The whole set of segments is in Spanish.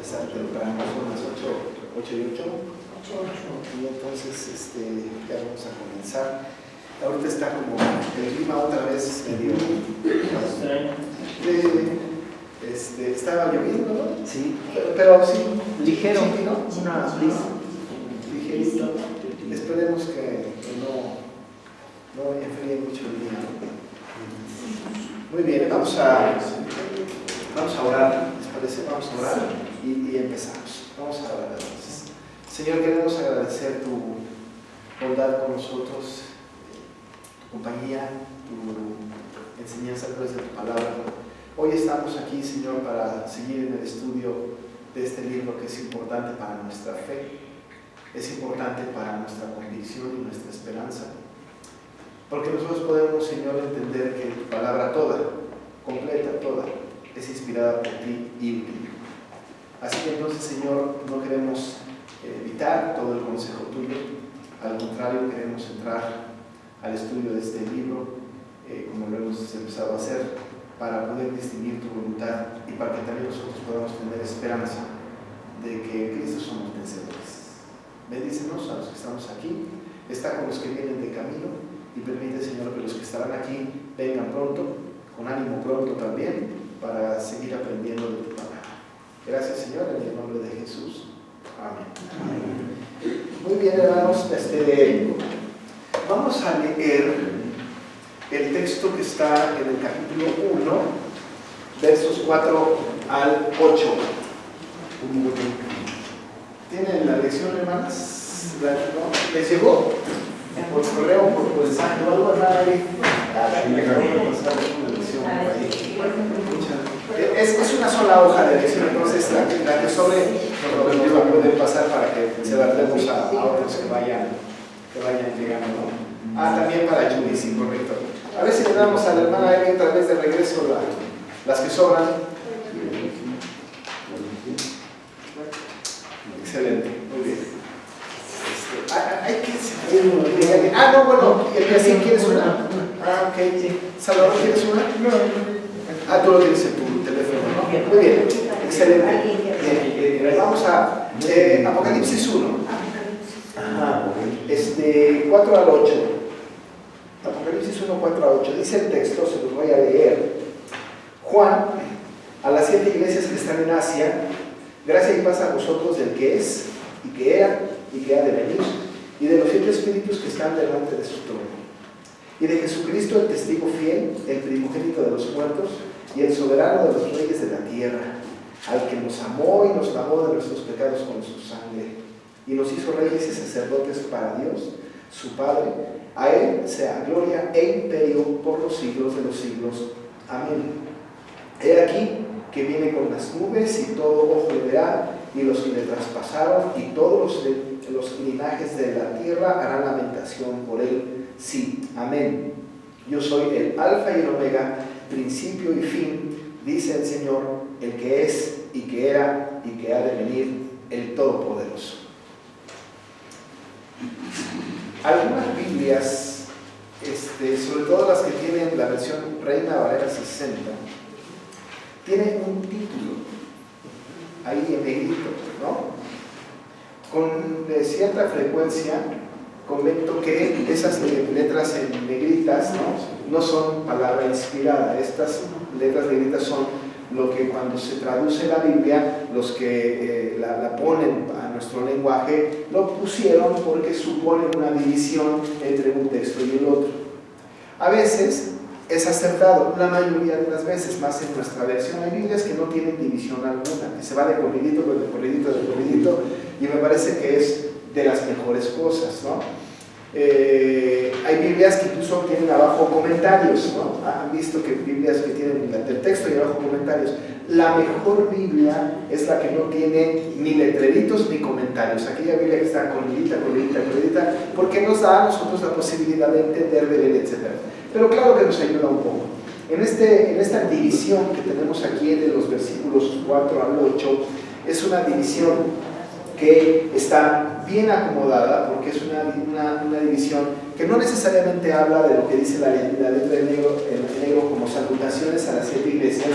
empezar temprano, son las 8 y 8. Y entonces ya vamos a comenzar. Ahorita está como el clima otra vez medio estaba lloviendo, ¿no? Sí, pero sí, ligero, sí, ¿no? una brisa. Ligerito. Esperemos que no enfríe mucho el día, ¿no? Muy bien, vamos a orar, ¿les parece? Vamos a orar y empezamos. Vamos a orar entonces. Señor, queremos agradecer tu bondad con nosotros, tu compañía, tu enseñanza a través de tu palabra. Hoy estamos aquí, Señor, para seguir en el estudio de este libro que es importante para nuestra fe, es importante para nuestra convicción y nuestra esperanza. Porque nosotros podemos, Señor, entender que tu palabra toda, completa, toda, es inspirada por ti y útil. Así que entonces, Señor, no queremos evitar todo el consejo tuyo, al contrario, queremos entrar al estudio de este libro, como lo hemos empezado a hacer, para poder distinguir tu voluntad y para que también nosotros podamos tener esperanza de que en Cristo somos vencedores. Bendícenos a los que estamos aquí, está con los que vienen de camino y permite, Señor, que los que estarán aquí vengan pronto, con ánimo pronto también, para seguir aprendiendo de tu palabra. Gracias, Señor, en el nombre de Jesús. Amén. Amén. Muy bien, hermanos, vamos a leer el texto que está en el capítulo 1, versos 4 al 8. ¿Tienen la lección, hermanas? ¿No? ¿Les llegó? ¿Por correo, por mensaje o algo? ¿Nada ahí? Es una sola hoja de lección, entonces la que sobre nos la pueden pasar para que se la demos a otros que vayan llegando, ¿no? También para Judy, sí, correcto. A ver si le damos a la hermana Evi otra vez de regreso las que sobran. Excelente, muy bien. Hay que seguir. No, bueno, ¿sí quieres una? Ok. Sí. Salvador, ¿quieres una? No. Tú lo tienes en tu teléfono, ¿no? Muy bien, excelente. Bien. Vamos a Apocalipsis 1. 4 al 8. Apocalipsis 1, 4 al 8. Dice el texto, se los voy a leer. Juan, a las 7 iglesias que están en Asia, gracia y paz a vosotros del que es, y que era, y que ha de venir, y de los 7 espíritus que están delante de su trono, y de Jesucristo el testigo fiel, el primogénito de los muertos, y el soberano de los reyes de la tierra, al que nos amó y nos lavó de nuestros pecados con su sangre, y nos hizo reyes y sacerdotes para Dios, su Padre. A Él sea gloria e imperio por los siglos de los siglos. Amén. He aquí que viene con las nubes y todo ojo le verá, y los que le traspasaron y todos los linajes de la tierra harán lamentación por él. Sí, amén. Yo soy el alfa y el omega, principio y fin, dice el Señor, el que es y que era y que ha de venir, el Todopoderoso. Algunas Biblias, sobre todo las que tienen la versión Reina Valera 60, tienen un título ahí en negrito, ¿no? Con cierta frecuencia comento que esas letras en negritas no son palabra inspirada. Estas letras negritas son lo que cuando se traduce la Biblia, los que la ponen a nuestro lenguaje, lo pusieron porque suponen una división entre un texto y el otro. A veces es acertado, la mayoría de las veces, más en nuestra versión. Hay Biblias que no tienen división alguna, que se va de corridito, y me parece que es de las mejores cosas, ¿no? Hay Biblias que incluso tienen abajo comentarios, ¿no? Han visto que Biblias que tienen el texto y abajo comentarios. La mejor Biblia es la que no tiene ni letreritos ni comentarios, aquella Biblia que está corridita, porque nos da a nosotros la posibilidad de entender, de leer, etc. Pero claro que nos ayuda un poco. En esta división que tenemos aquí de los versículos 4 al 8, es una división que está bien acomodada, porque es una división que no necesariamente habla de lo que dice la letra en negro como salutaciones a las 7 iglesias,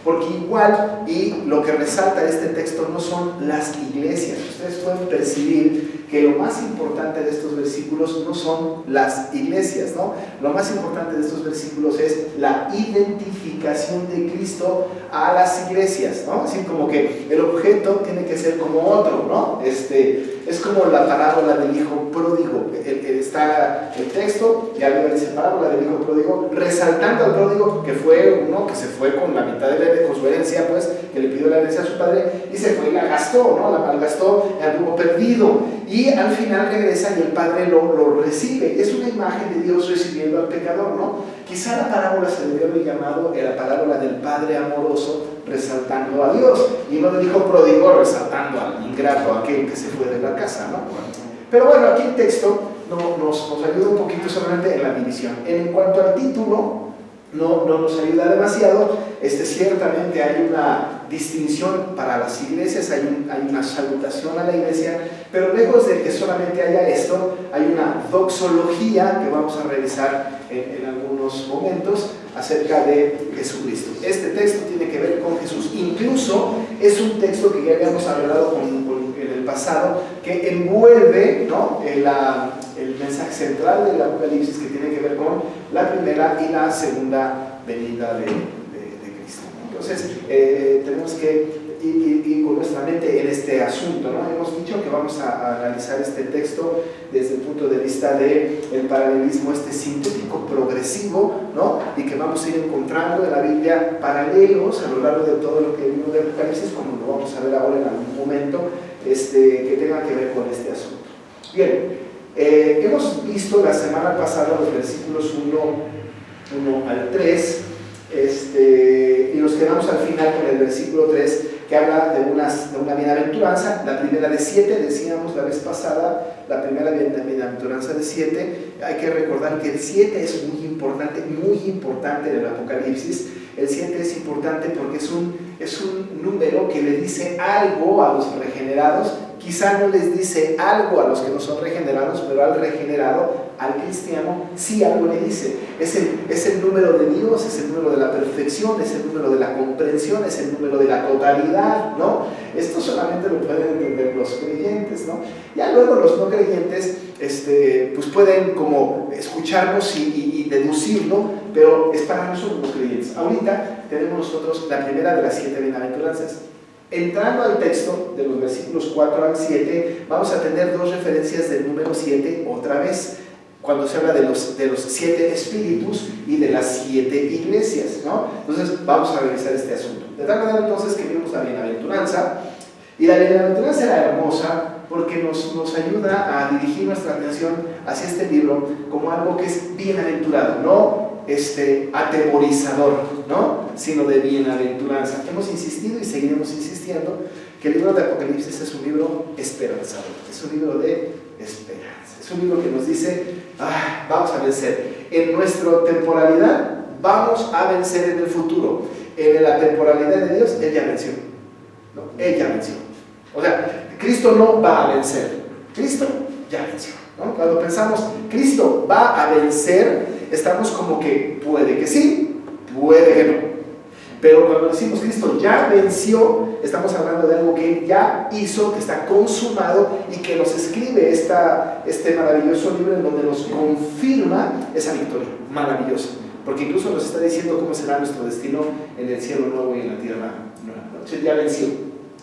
Porque igual, y lo que resalta este texto no son las iglesias. Ustedes pueden percibir que lo más importante de estos versículos no son las iglesias, ¿no? Lo más importante de estos versículos es la identificación de Cristo a las iglesias, ¿no? Así como que el objeto tiene que ser como otro, ¿no? Es como la parábola del hijo pródigo. Está el texto, y arriba dice parábola del hijo pródigo, resaltando al pródigo que fue uno que se fue con la mitad de con su herencia, pues, que le pidió la herencia a su padre, y se fue y la gastó, ¿no? La malgastó, anduvo perdido, y al final regresa y el padre lo recibe. Es una imagen de Dios recibiendo al pecador, ¿no? Quizá la parábola se debió haber llamado la parábola del padre amoroso resaltando a Dios, y no del hijo pródigo resaltando al ingrato, aquel que se fue de la casa, ¿no? Pero bueno, aquí el texto nos ayuda un poquito solamente en la división. En cuanto al título, no nos ayuda demasiado. Ciertamente hay una distinción para las iglesias, hay una salutación a la iglesia, pero lejos de que solamente haya esto, hay una doxología que vamos a revisar en algunos momentos acerca de Jesucristo. Este texto tiene que ver con Jesús. Incluso es un texto que ya habíamos hablado en el pasado, que envuelve, ¿no?, el mensaje central del Apocalipsis, que tiene que ver con la primera y la segunda venida de Cristo. Entonces, tenemos que ir con nuestra mente en este asunto, ¿no? Hemos dicho que vamos a analizar este texto desde el punto de vista del paralelismo sintético progresivo, ¿no? Y que vamos a ir encontrando en la Biblia paralelos a lo largo de todo lo que vimos de Apocalipsis, como lo vamos a ver ahora en algún momento, que tenga que ver con este asunto. Bien, hemos visto la semana pasada los versículos 1 al 3, y nos quedamos al final con el versículo 3, que habla de una bienaventuranza, la primera de 7, decíamos la vez pasada, la primera bienaventuranza de 7. Hay que recordar que el 7 es muy importante en el Apocalipsis. El 7 es importante porque es un número que le dice algo a los regenerados. Quizá no les dice algo a los que no son regenerados, pero al regenerado, al cristiano, sí algo le dice. Es el número de Dios, es el número de la perfección, es el número de la comprensión, es el número de la totalidad, ¿no? Esto solamente lo pueden entender los creyentes, ¿no? Ya luego los no creyentes pues pueden como escucharnos y deducirlo, pero es para nosotros los creyentes. Ahorita tenemos nosotros la primera de las 7 bienaventuranzas. Entrando al texto de los versículos 4 al 7, vamos a tener dos referencias del número 7 otra vez, cuando se habla de los 7 espíritus y de las 7 iglesias, ¿no? Entonces vamos a revisar este asunto. De tal manera entonces que vimos la bienaventuranza, y la bienaventuranza era hermosa porque nos ayuda a dirigir nuestra atención hacia este libro como algo que es bienaventurado, no atemorizador, ¿no?, sino de bienaventuranza. Hemos insistido y seguiremos insistiendo que el libro de Apocalipsis es un libro esperanzador, es un libro de esperanza, es un libro que nos dice, vamos a vencer. En nuestra temporalidad vamos a vencer en el futuro. En la temporalidad de Dios, Él ya venció, ¿no? Él ya venció. O sea, Cristo no va a vencer, Cristo ya venció, ¿no? Cuando pensamos, Cristo va a vencer, estamos como que puede que sí, puede que no. Pero cuando decimos Cristo ya venció, estamos hablando de algo que Él ya hizo, que está consumado, y que nos escribe este maravilloso libro en donde nos confirma esa victoria maravillosa. Porque incluso nos está diciendo cómo será nuestro destino en el cielo nuevo y en la tierra nueva. Entonces ya venció.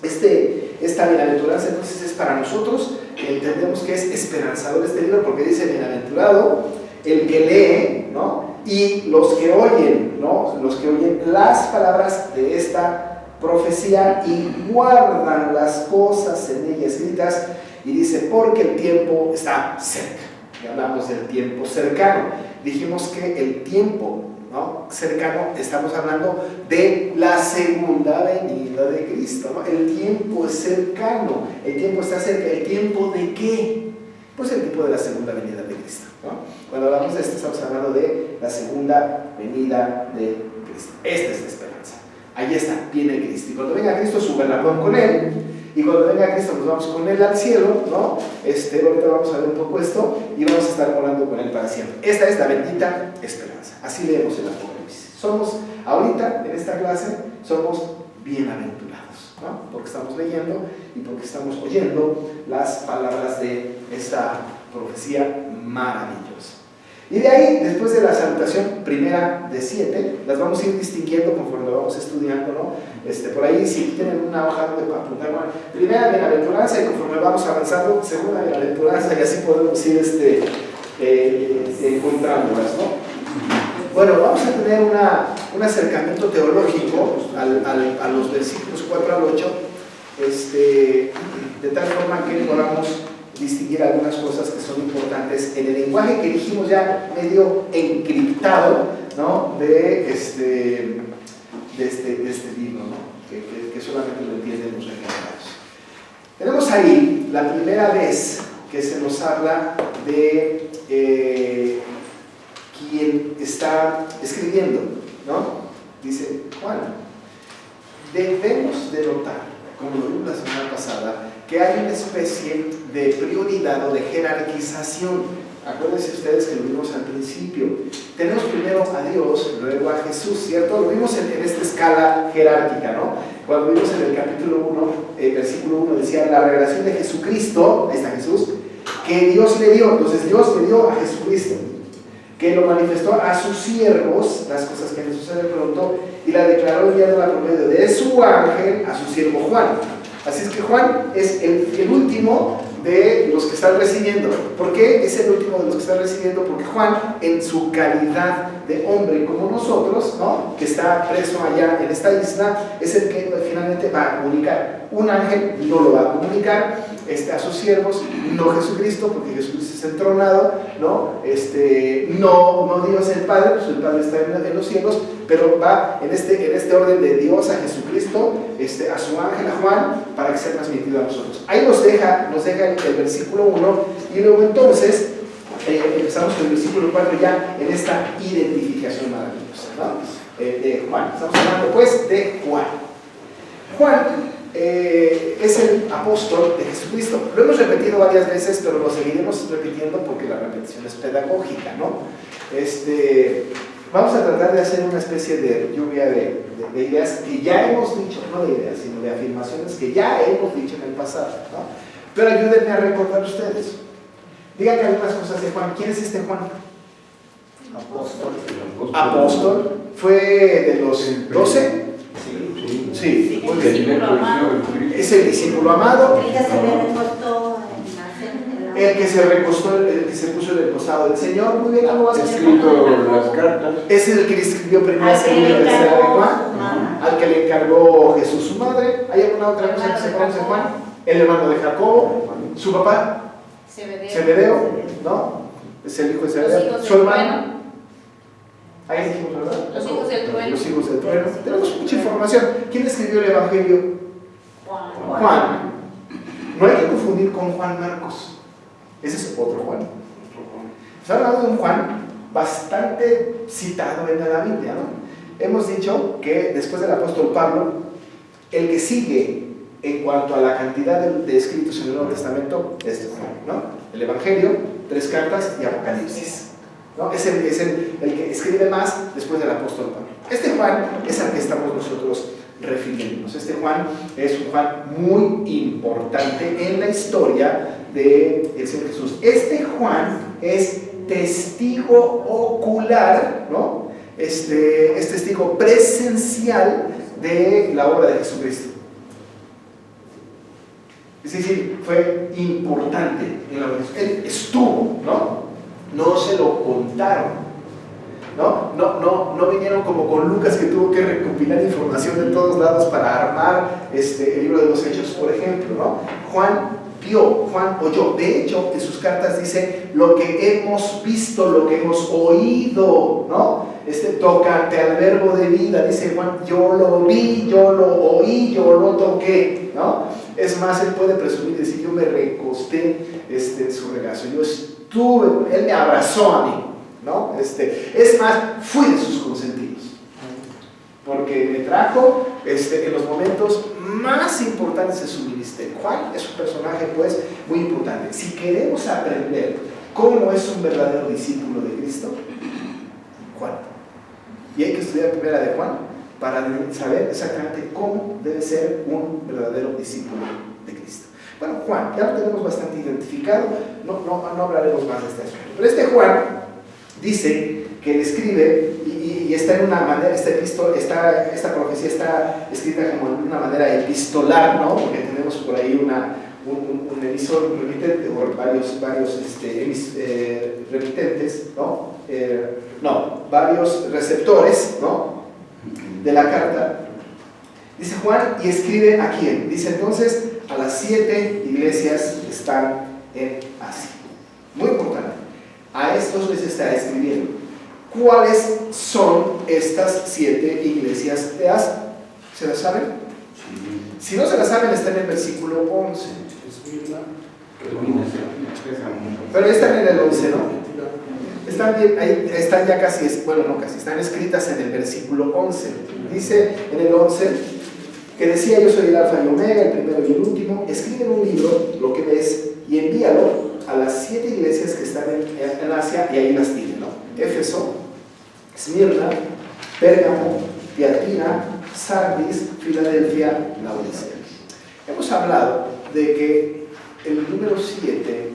Esta bienaventuranza entonces es para nosotros, que entendemos que es esperanzador este libro, porque dice bienaventurado el que lee, ¿no?, y los que oyen, ¿no?, los que oyen las palabras de esta profecía y guardan las cosas en ella escritas, y dice porque el tiempo está cerca. Y hablamos del tiempo cercano. Dijimos que el tiempo, ¿no?, cercano, estamos hablando de la segunda venida de Cristo, ¿no? El tiempo es cercano, el tiempo está cerca. ¿El tiempo de qué? Pues el tiempo de la segunda venida de Cristo, ¿no? Cuando hablamos de esto, estamos hablando de la segunda venida de Cristo. Esta es la esperanza. Ahí está, viene Cristo. Y cuando venga Cristo, su galardón con Él. Y cuando venga Cristo, nos vamos con Él al cielo, ¿no? Ahorita vamos a ver un poco esto, y vamos a estar morando con Él para siempre. Esta es la bendita esperanza. Así leemos el Apocalipsis. Somos ahorita, en esta clase, somos bienaventurados, ¿no? Porque estamos leyendo y porque estamos oyendo las palabras de esta profecía maravillosa. Y de ahí, después de la salutación primera de 7, las vamos a ir distinguiendo conforme lo vamos estudiando, ¿no? Por ahí, si tienen una hoja donde apuntar, bueno, primera bienaventuranza, y conforme vamos avanzando, segunda bienaventuranza, y así podemos ir encontrándolas, ¿no? Bueno, vamos a tener un acercamiento teológico a los versículos 4 al 8, de tal forma que podamos distinguir algunas cosas que son importantes en el lenguaje que dijimos ya medio encriptado, ¿no? de este libro, ¿no? que solamente lo entienden los regenerados. Tenemos ahí la primera vez que se nos habla de quien está escribiendo, ¿no? Dice Juan. Debemos de notar, como lo vimos la semana pasada, que hay una especie de prioridad o de jerarquización. Acuérdense ustedes que lo vimos al principio. Tenemos primero a Dios, luego a Jesús, ¿cierto? Lo vimos en esta escala jerárquica, ¿no? Cuando vimos en el capítulo 1, versículo 1, decía la revelación de Jesucristo, ahí está Jesús, que Dios le dio. Entonces Dios le dio a Jesucristo, que lo manifestó a sus siervos, las cosas que le suceden pronto, y la declaró enviándola por medio de su ángel a su siervo Juan. Así es que Juan es el último de los que están recibiendo. ¿Por qué es el último de los que están recibiendo? Porque Juan, en su calidad de hombre como nosotros, ¿no? Que está preso allá en esta isla, es el que finalmente va a comunicar. Un ángel no lo va a comunicar a sus siervos, no Jesucristo, porque Jesucristo es entronado, ¿no? No Dios el Padre, pues el Padre está en los cielos, pero va en este orden de Dios a Jesucristo, a su ángel, a Juan, para que sea transmitido a nosotros. Ahí nos deja el versículo 1, y luego entonces empezamos con el versículo 4 ya en esta identificación maravillosa, ¿no? De Juan. Estamos hablando pues de Juan. Juan es el apóstol de Jesucristo. Lo hemos repetido varias veces, pero lo seguiremos repitiendo porque la repetición es pedagógica, ¿no? Vamos a tratar de hacer una especie de lluvia de ideas que ya hemos dicho, no de ideas, sino de afirmaciones que ya hemos dicho en el pasado, ¿no? Pero ayúdenme a recordar ustedes. Díganme algunas cosas de Juan. ¿Quién es este Juan? Apóstol. ¿Fue de los 12? Sí, muy bien. Es el discípulo amado. El que se recostó, el que se puso en el costado del Señor. Muy bien, algo más. Escrito las cartas. Es el que escribió primera, segunda y tercera de Juan. Al que le encargó Jesús su madre. ¿Hay alguna otra cosa que se conoce de Juan? El hermano de Jacobo. Su papá. Zebedeo, ¿no? Es el hijo de Zebedeo. Su hermano. Ahí dijimos, ¿verdad? Los hijos del trueno. Los hijos del trueno. Tenemos mucha información. ¿Quién escribió el Evangelio? Juan. No hay que confundir con Juan Marcos. Ese es otro Juan. Se ha hablado de un Juan bastante citado en la Biblia, ¿no? Hemos dicho que después del apóstol Pablo, el que sigue en cuanto a la cantidad de escritos en el Nuevo Testamento es Juan, ¿no? El Evangelio, 3 cartas y Apocalipsis, ¿no? Es el que escribe más después del apóstol Pablo. Este Juan es al que estamos nosotros refiriéndonos. Este Juan es un Juan muy importante en la historia del Señor Jesús. Este Juan es testigo ocular, ¿no? Es testigo presencial de la obra de Jesucristo. Es decir, fue importante en la obra de Jesús. Él estuvo, ¿no? No se lo contaron. No vinieron como con Lucas, que tuvo que recopilar información de todos lados para armar el libro de los Hechos, por ejemplo, ¿no? Juan vio, Juan oyó. De hecho, en sus cartas dice lo que hemos visto, lo que hemos oído, ¿no? Tócate al verbo de vida, dice Juan, yo lo vi, yo lo oí, yo lo toqué, ¿no? Es más, él puede presumir, decir, yo me recosté en su regazo, yo estuve, él me abrazó a mí, ¿no? Es más, fui de sus consentidos, porque me trajo en los momentos más importantes de su ministerio. Juan es un personaje, pues, muy importante. Si queremos aprender cómo es un verdadero discípulo de Cristo, Juan. Y hay que estudiar primera de Juan, para saber exactamente cómo debe ser un verdadero discípulo de Cristo. Bueno, Juan, ya lo tenemos bastante identificado, no hablaremos más de este asunto. Pero este Juan dice que él escribe y está en una manera, esta profecía está escrita como en una manera epistolar, ¿no? Porque tenemos por ahí un emisor remitente o varios remitentes, ¿no? Varios receptores, ¿no? De la carta. Dice Juan, y escribe a quién. Dice entonces a las 7 iglesias que están en Asia. Muy importante. A estos les está escribiendo. ¿Cuáles son estas 7 iglesias de Asia? ¿Se las saben? Sí. Si no se las saben, está en el versículo 11. Pero están en el 11, ¿no? Están ya casi, bueno, no casi, están escritas en el versículo 11. Dice en el 11 que decía: yo soy el alfa y omega, el primero y el último. Escribe en un libro lo que ves y envíalo a las 7 iglesias que están en Asia, y ahí las tiene, ¿no? Éfeso, Esmirna, Pérgamo, Tiatira, Sardis, Filadelfia, Laodicea. Hemos hablado de que el número 7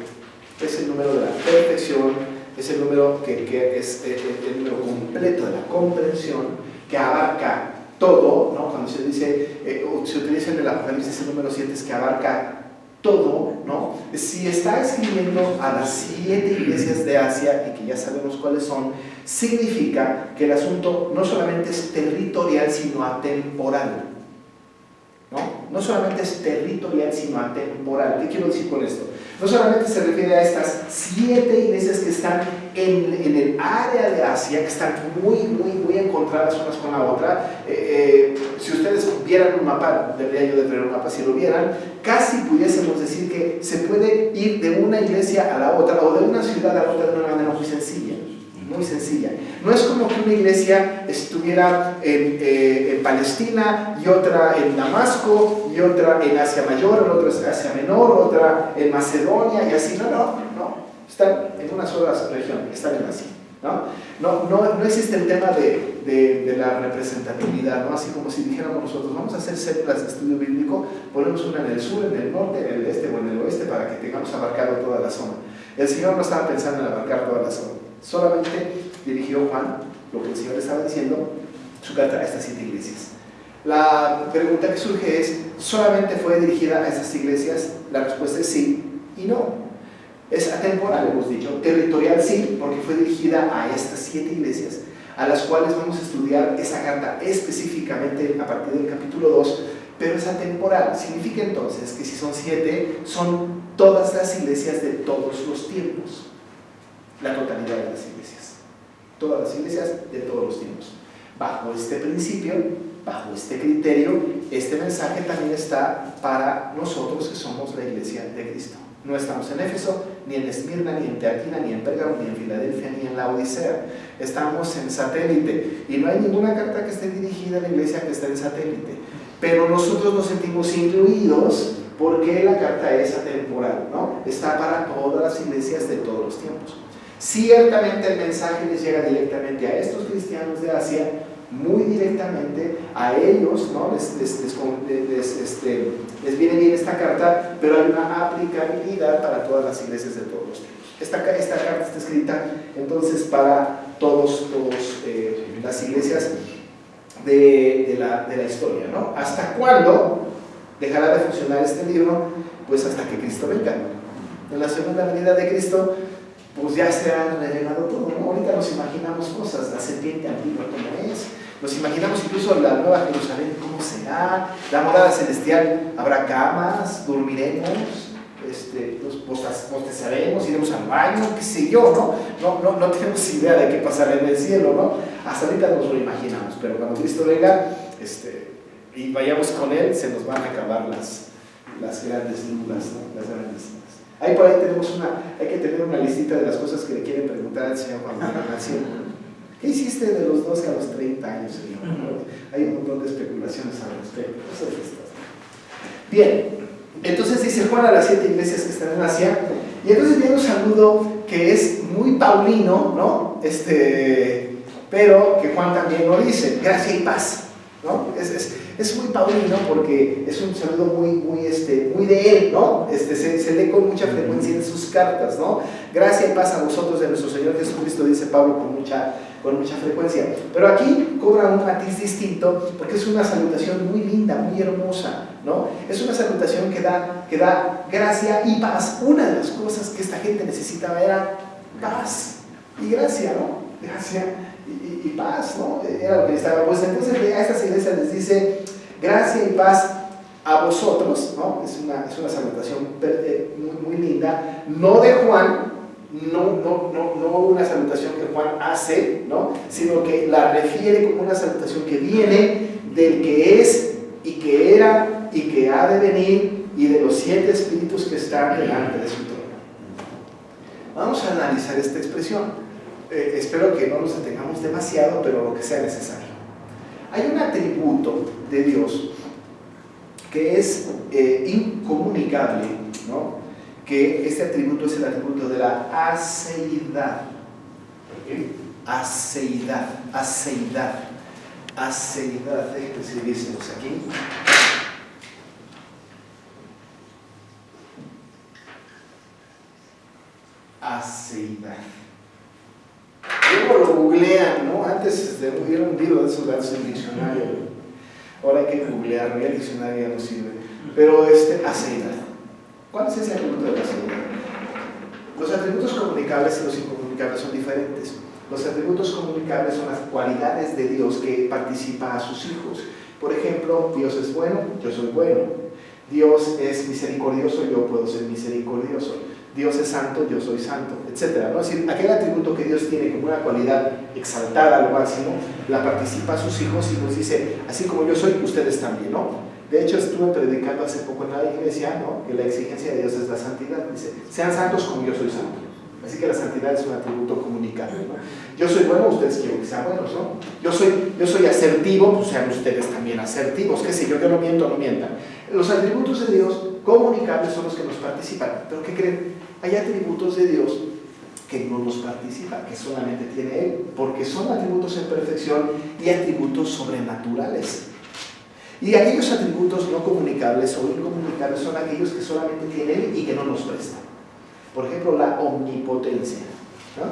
es el número de la perfección, es el número que es el número completo de la comprensión, que abarca todo, ¿no? Cuando se dice, se utiliza en el Apocalipsis el número 7, es que abarca todo, ¿no? Si está escribiendo a las 7 iglesias de Asia, y que ya sabemos cuáles son, significa que el asunto no solamente es territorial, sino atemporal, ¿no? No solamente es territorial, sino atemporal. ¿Qué quiero decir con esto? No solamente se refiere a estas 7 iglesias que están en el área de Asia, que están muy encontradas unas con la otra. Si ustedes vieran un mapa, debería yo de traer un mapa, si lo vieran, casi pudiésemos decir que se puede ir de una iglesia a la otra, o de una ciudad a la otra, de una manera muy sencilla. Muy sencilla. No es como que una iglesia estuviera en Palestina, y otra en Damasco, y otra en Asia Mayor, otra en Asia Menor, otra en Macedonia, y así. No. Están en una sola región, están en Asia. No existe el tema de la representatividad, ¿no? Así como si dijéramos nosotros, vamos a hacer células de estudio bíblico, ponemos una en el sur, en el norte, en el este o en el oeste, para que tengamos abarcado toda la zona. El Señor no estaba pensando en abarcar toda la zona. Solamente dirigió Juan, lo que el Señor estaba diciendo, su carta a estas 7 iglesias. La pregunta que surge es: ¿solamente fue dirigida a estas iglesias? La respuesta es sí y no. Es atemporal, hemos dicho. Territorial sí, porque fue dirigida a estas 7 iglesias, a las cuales vamos a estudiar esa carta específicamente a partir del capítulo 2, pero es atemporal. Significa entonces que si son 7, son todas las iglesias de todos los tiempos. La totalidad de las iglesias, todas las iglesias de todos los tiempos. Bajo este principio, bajo este criterio, este mensaje también está para nosotros que somos la iglesia de Cristo. No estamos en Éfeso, ni en Esmirna, ni en Tiatira, ni en Pérgamo, ni en Filadelfia, ni en Laodicea. Estamos en satélite, y no hay ninguna carta que esté dirigida a la iglesia que esté en satélite, pero nosotros nos sentimos incluidos porque la carta es atemporal, ¿no? Está para todas las iglesias de todos los tiempos. Ciertamente el mensaje les llega directamente a estos cristianos de Asia, muy directamente a ellos, ¿no? Les viene bien esta carta, pero hay una aplicabilidad para todas las iglesias de todos los tiempos. Esta carta está escrita entonces para todas las iglesias de la historia, ¿no? ¿Hasta cuándo dejará de funcionar este libro? Pues hasta que Cristo venga. En la segunda venida de Cristo, pues ya se ha revelado todo, ¿no? Ahorita nos imaginamos cosas, la serpiente antigua como es, nos imaginamos incluso la nueva Jerusalén cómo será, la morada celestial, habrá camas, dormiremos, nos bostezaremos, iremos al baño, qué sé yo, no tenemos idea de qué pasará en el cielo, ¿no? Hasta ahorita nos lo imaginamos, pero cuando Cristo venga y vayamos con Él, se nos van a acabar las grandes dudas, ¿no? Las grandes dudas. Ahí por ahí hay que tener una listita de las cosas que le quieren preguntar al Señor cuando venga al cielo. ¿Qué hiciste de los 12 a los 30 años, Señor? Hay un montón de especulaciones al respecto. Cosas de estas. Bien, entonces dice Juan a las 7 iglesias que están en Asia, y entonces viene un saludo que es muy paulino, ¿no? Pero que Juan también lo dice: gracia y paz. ¿no? Es muy paulino porque es un saludo muy de él, ¿no? Se lee con mucha frecuencia en sus cartas, ¿no? Gracia y paz a vosotros de nuestro Señor Jesucristo, dice Pablo con mucha frecuencia. Pero aquí cobra un matiz distinto porque es una salutación muy linda, muy hermosa, ¿no? Es una salutación que da gracia y paz. Una de las cosas que esta gente necesitaba era paz y gracia, ¿no? Gracia y paz, ¿no? Era lo que necesitaba. Pues entonces a estas iglesias les dice gracia y paz a vosotros, ¿no? Es una salutación muy linda, no de Juan, no una salutación que Juan hace, ¿no? Sino que la refiere como una salutación que viene del que es y que era y que ha de venir y de los 7 espíritus que están delante de su trono. Vamos a analizar esta expresión. Espero que no nos detengamos demasiado, pero lo que sea necesario. Hay un atributo de Dios que es incomunicable, ¿no? Que este atributo es el atributo de la aceidad. Aceidad. Déjenme escribírselos aquí. Aceidad. Luego lo googlean, ¿no? Antes hubiera un libro de esos datos en el diccionario. Ahora hay que googlearlo, ya el diccionario ya no sirve. Pero aceidad. ¿Cuál es ese atributo de la aceidad? Los atributos comunicables y los incomunicables son diferentes. Los atributos comunicables son las cualidades de Dios que participa a sus hijos. Por ejemplo, Dios es bueno, yo soy bueno. Dios es misericordioso, yo puedo ser misericordioso. Dios es santo, yo soy santo, etc., ¿no? Es decir, aquel atributo que Dios tiene como una cualidad exaltada al máximo, la participa a sus hijos y nos dice, así como yo soy, ustedes también, ¿no? De hecho, estuve predicando hace poco en la iglesia, ¿no? Que la exigencia de Dios es la santidad. Dice, sean santos como yo soy santo. Así que la santidad es un atributo comunicable, ¿no? Yo soy bueno, ustedes quiero que sean buenos, ¿no? Yo soy asertivo, pues sean ustedes también asertivos. Qué sé yo no miento, no mientan. Los atributos de Dios comunicables son los que nos participan. ¿Pero qué creen? Hay atributos de Dios que no nos participan, que solamente tiene Él, porque son atributos en perfección y atributos sobrenaturales. Y aquellos atributos no comunicables o incomunicables son aquellos que solamente tiene Él y que no nos prestan. Por ejemplo, la omnipotencia, ¿no?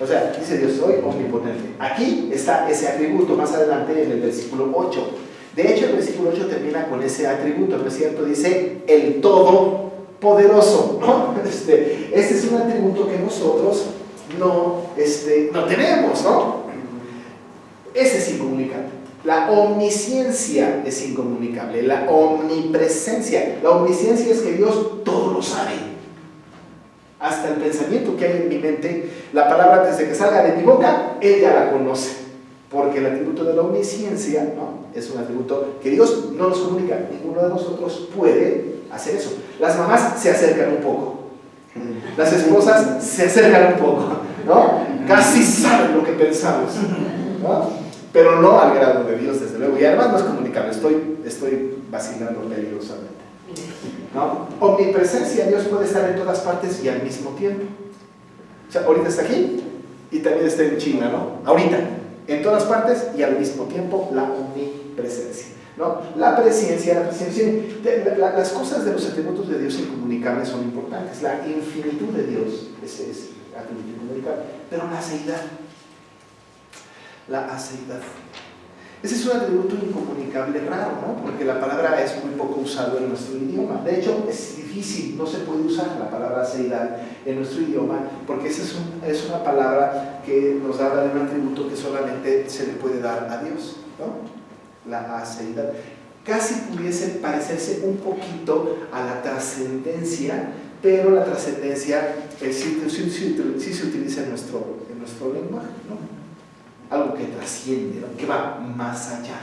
O sea, dice Dios, soy omnipotente. Aquí está ese atributo más adelante en el versículo 8. De hecho, el versículo 8 termina con ese atributo, ¿no es cierto? Dice, el todopoderoso, ¿no? Este es un atributo que nosotros no tenemos, ¿no? Ese es incomunicable. La omnisciencia es incomunicable. La omnipresencia. La omnisciencia es que Dios todo lo sabe. Hasta el pensamiento que hay en mi mente, la palabra antes de que salga de mi boca, Él ya la conoce. Porque el atributo de la omnisciencia, ¿no? Es un atributo que Dios no nos comunica. Ninguno de nosotros puede hacer eso. Las mamás se acercan un poco. Las esposas se acercan un poco, ¿no? Casi saben lo que pensamos, ¿no? Pero no al grado de Dios, desde luego. Y además no es comunicable. Estoy vacilando peligrosamente, ¿no? Omnipresencia, Dios puede estar en todas partes y al mismo tiempo. O sea, ahorita está aquí y también está en China, ¿no? Ahorita, en todas partes y al mismo tiempo, la omnipresencia, ¿no? La presencia, las cosas de los atributos de Dios incomunicables son importantes. La infinitud de Dios, ese es atributo incomunicable. Pero la aceidad. Ese es un atributo incomunicable raro, ¿no? Porque la palabra es muy poco usado en nuestro idioma. De hecho, es difícil, no se puede usar la palabra aceidad en nuestro idioma, porque esa es una palabra que nos habla de un atributo que solamente se le puede dar a Dios, ¿no? La aceidad. Casi pudiese parecerse un poquito a la trascendencia, pero la trascendencia sí se utiliza en nuestro lenguaje, ¿no? Algo que trasciende, ¿no? Que va más allá.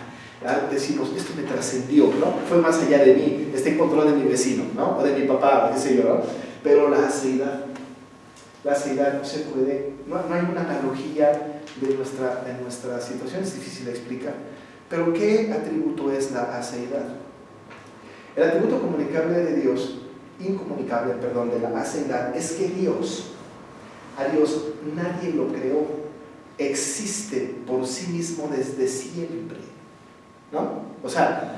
Decimos, esto me trascendió, ¿no? Fue más allá de mí, está en control de mi vecino, ¿no? O de mi papá, o qué sé yo, ¿no? Pero la aceidad no se puede, no hay una analogía de nuestra situación, es difícil de explicar. Pero ¿qué atributo es la aceidad? El atributo incomunicable de la aceidad es que a Dios nadie lo creó, existe por sí mismo desde siempre, ¿no? O sea,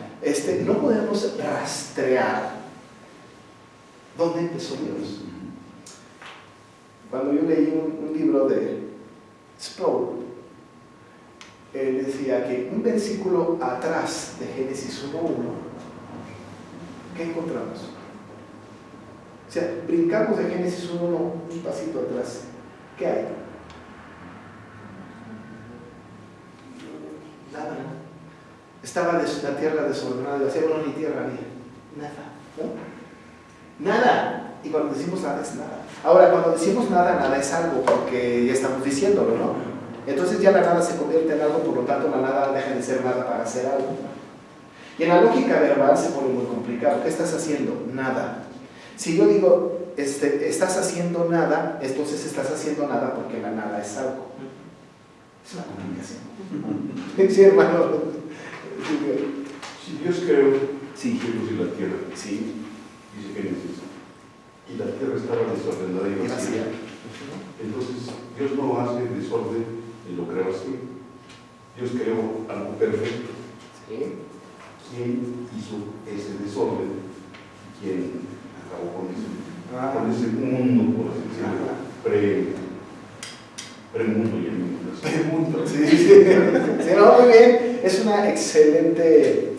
no podemos rastrear dónde empezó Dios. Cuando yo leí un libro de Sproul, él decía que un versículo atrás de Génesis 1:1, ¿qué encontramos? O sea, brincamos de Génesis 1:1 un pasito atrás, ¿qué hay? Nada. Estaba la tierra desordenada, decía, bueno, ni tierra había, nada, ¿no? Nada. Y cuando decimos nada es nada. Ahora, cuando decimos nada, nada es algo, porque ya estamos diciéndolo, ¿no? Entonces ya la nada se convierte en algo, por lo tanto la nada deja de ser nada para ser algo. Y en la lógica verbal se pone muy complicado. ¿Qué estás haciendo? Nada. Si yo digo, estás haciendo nada, entonces estás haciendo nada porque la nada es algo. Es una comunicación. Sí, hermano. Si Dios creó Sí. cielos y la tierra, Sí. dice Génesis, y la tierra estaba desordenada y vacía. Entonces, Dios no hace desorden en lo creó así. Dios creó algo perfecto. Sí. ¿Quién hizo ese desorden? ¿Quién acabó con ese mundo, por así decirlo? Premundo y el mundo. Premundo, sí, sí. Sí, no, muy bien. Es una excelente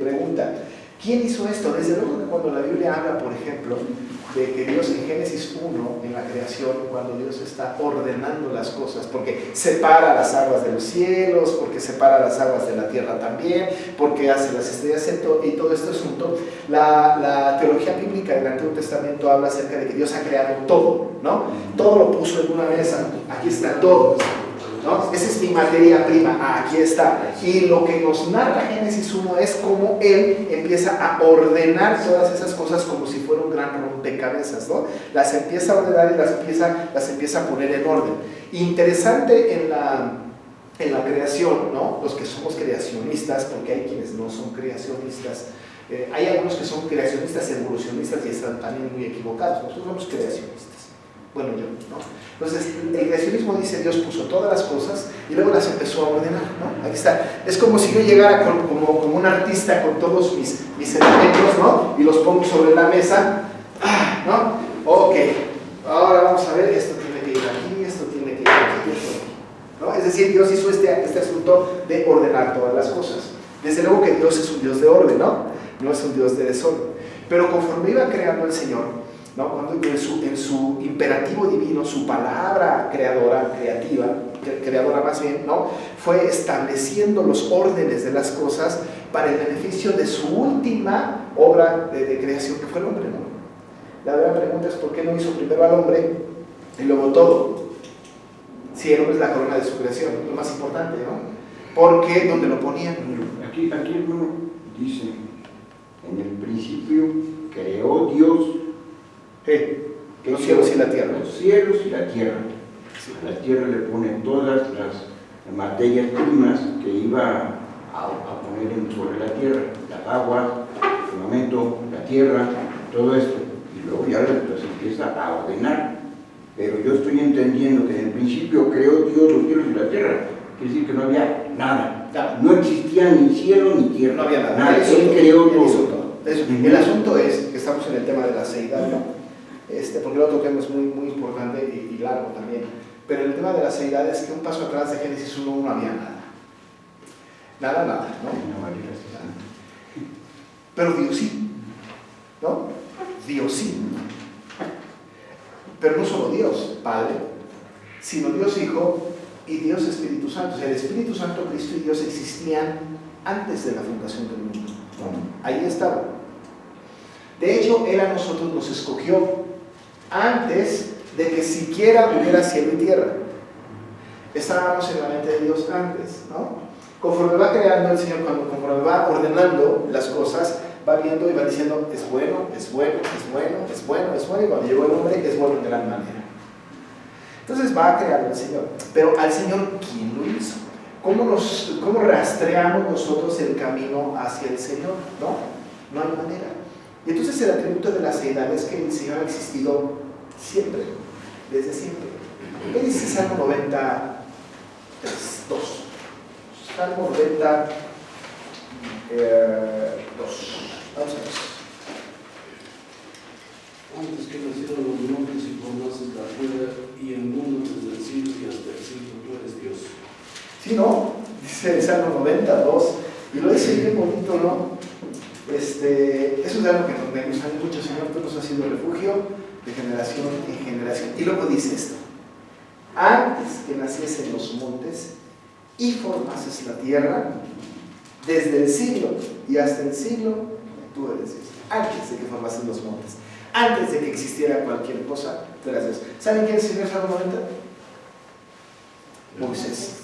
pregunta. ¿Quién hizo esto? Desde luego que cuando la Biblia habla, por ejemplo, de que Dios en Génesis 1, en la creación, cuando Dios está ordenando las cosas, porque separa las aguas de los cielos, porque separa las aguas de la tierra también, porque hace las estrellas y todo este asunto, la teología bíblica del Antiguo Testamento habla acerca de que Dios ha creado todo, ¿no? Todo lo puso en una mesa, aquí está todo, ¿no? Esa es mi materia prima, aquí está. Y lo que nos narra Génesis 1 es cómo Él empieza a ordenar todas esas cosas como si fuera un gran rompecabezas, ¿no? Las empieza a ordenar y las empieza a poner en orden. Interesante en la creación, ¿no? Los que somos creacionistas, porque hay quienes no son creacionistas, hay algunos que son creacionistas evolucionistas y están también muy equivocados. Nosotros somos creacionistas. Bueno, yo, ¿no? Entonces, el creacionismo dice, Dios puso todas las cosas y luego las empezó a ordenar, ¿no? Aquí está. Es como si yo llegara como un artista con todos mis elementos, ¿no? Y los pongo sobre la mesa, ¿no? Ok, ahora vamos a ver, esto tiene que ir aquí, esto tiene que ir aquí, esto aquí, ¿no? Es decir, Dios hizo este asunto de ordenar todas las cosas. Desde luego que Dios es un Dios de orden, ¿no? No es un Dios de desorden. Pero conforme iba creando el Señor, ¿no? Cuando en su imperativo divino, su palabra creadora más bien, ¿no? Fue estableciendo los órdenes de las cosas para el beneficio de su última obra de creación, que fue el hombre, ¿no? La verdadera pregunta es: ¿por qué no hizo primero al hombre y luego todo? Si el hombre es la corona de su creación, lo más importante, ¿no? Porque ¿dónde lo ponían? Aquí uno dice, en el principio creó Dios los cielos y la tierra. Los cielos y la tierra. A la tierra le pone todas las materias primas que iba a poner sobre la tierra, las aguas, el firmamento, la tierra, todo esto. Y luego ya pues, empieza a ordenar. Pero yo estoy entendiendo que en el principio creó Dios los cielos y la tierra. Quiere decir que no había nada. No existía ni cielo ni tierra. No había nada. Él creó todo. El asunto es que estamos en el tema de la seidad, ¿no? Porque el otro tema es muy importante y largo también. Pero el tema de la seidad es que un paso atrás de Génesis 1 no había nada. Nada, ¿no? Pero Dios sí, ¿no? Dios sí. Pero no solo Dios, Padre, sino Dios Hijo y Dios Espíritu Santo. O sea, el Espíritu Santo, Cristo y Dios existían antes de la fundación del mundo, ¿no? Ahí estaba. De hecho, Él a nosotros nos escogió antes de que siquiera hubiera cielo y tierra. Estábamos en la mente de Dios antes, ¿no? Conforme va creando el Señor, conforme va ordenando las cosas, va viendo y va diciendo: es bueno, es bueno, es bueno, es bueno, es bueno, y cuando llegó el hombre, es bueno en gran manera. Entonces va creando el Señor. Pero al Señor, ¿quién lo hizo? ¿Cómo rastreamos nosotros el camino hacia el Señor? No hay manera. Y entonces el atributo de la seidad es que el Señor ha existido siempre, desde siempre. ¿Qué dice Salmo 93:2? Salmo 92. Vamos a ver. Antes que nacieron los montes y formases la tierra y el mundo desde el siglo y hasta el siglo, tú eres Dios. Sí, ¿no? Dice el Salmo 92, y lo dice bien bonito, ¿no? Eso es algo que nos gusta mucho, Señor, tú nos has sido refugio de generación en generación. Y luego dice esto: antes que naciesen los montes y formases la tierra, desde el siglo y hasta el siglo, tú eres Dios. Antes de que formasen los montes, antes de que existiera cualquier cosa, tú eras Dios. ¿Saben quién es el Señor Salmo 90? Moisés.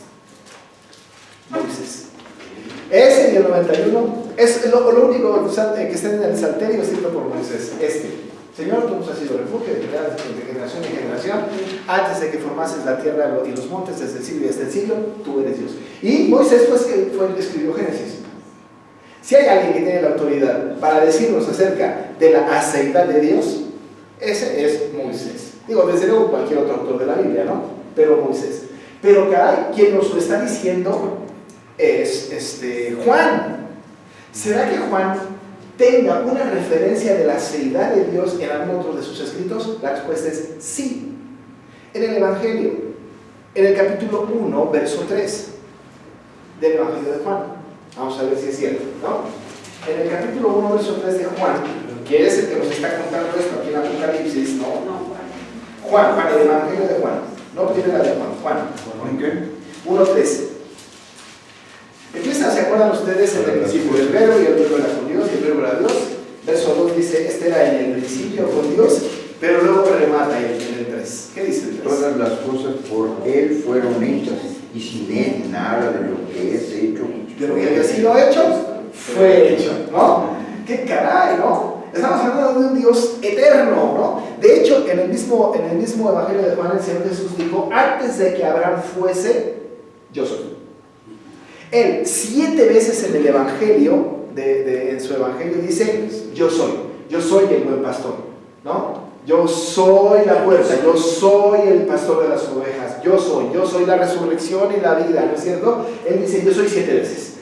Moisés. Ese y el 91 es lo único que está en el Salterio escrito por Moisés. Señor, tú nos has sido refugio de generación en generación. Antes de que formases la tierra y los montes, desde el siglo y hasta el siglo, tú eres Dios. Y Moisés fue el que escribió Génesis. Si hay alguien que tiene la autoridad para decirnos acerca de la aceidad de Dios, ese es Moisés. Digo, desde luego cualquier otro autor de la Biblia, ¿no? Pero Moisés. Pero caray, quien nos lo está diciendo es Juan. ¿Será que Juan tenga una referencia de la aceidad de Dios en algún otro de sus escritos? La respuesta es sí. En el Evangelio, en el capítulo 1, verso 3 del Evangelio de Juan. Vamos a ver si es cierto, ¿no? En el capítulo 1, verso 3 de Juan, que es el que nos está contando esto aquí en Apocalipsis, ¿no? Juan, el Evangelio de Juan. No tiene la de Juan. ¿En qué? 1:3. Empieza, ¿se acuerdan ustedes en el principio del verbo y el verbo era con Dios y el verbo era Dios? Verso 2 dice, este era en el principio con Dios, pero luego remata en el 3. ¿Qué dice el 3? Todas las cosas por Él fueron hechas, y sin Él nada de lo que es hecho. De lo que había sido hecho, fue hecho, ¿no? ¡Qué caray!, ¿no? Estamos hablando de un Dios eterno, ¿no? De hecho, en el mismo Evangelio de Juan, el Señor Jesús dijo, antes de que Abraham fuese, yo soy. Él 7 veces en el Evangelio, en su Evangelio dice, yo soy el buen pastor, ¿no? Yo soy la puerta, yo soy el pastor de las ovejas, yo soy la resurrección y la vida, ¿no es cierto? Él dice, yo soy 7 veces.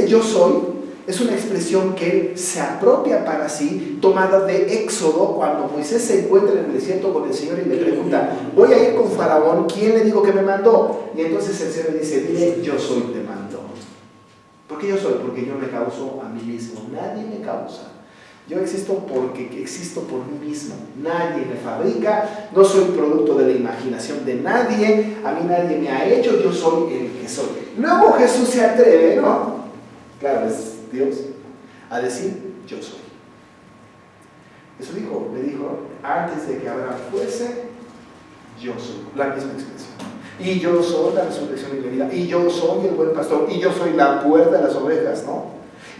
Yo soy es una expresión que él se apropia para sí, tomada de Éxodo, cuando Moisés se encuentra en el desierto con el Señor y le pregunta, voy a ir con Faraón, ¿quién le digo que me mandó? Y entonces el Señor le dice, dile, yo soy, te mando. ¿Por qué yo soy? Porque yo me causo a mí mismo, nadie me causa. Yo existo porque existo por mí mismo. Nadie me fabrica, no soy producto de la imaginación de nadie, a mí nadie me ha hecho, yo soy el que soy. Luego Jesús se atreve, ¿no? Claro, es Dios, a decir, yo soy. Eso le dijo, antes de que Abraham fuese, yo soy. La misma expresión. Y yo soy la resurrección y la vida, y yo soy el buen pastor, y yo soy la puerta de las ovejas, ¿no?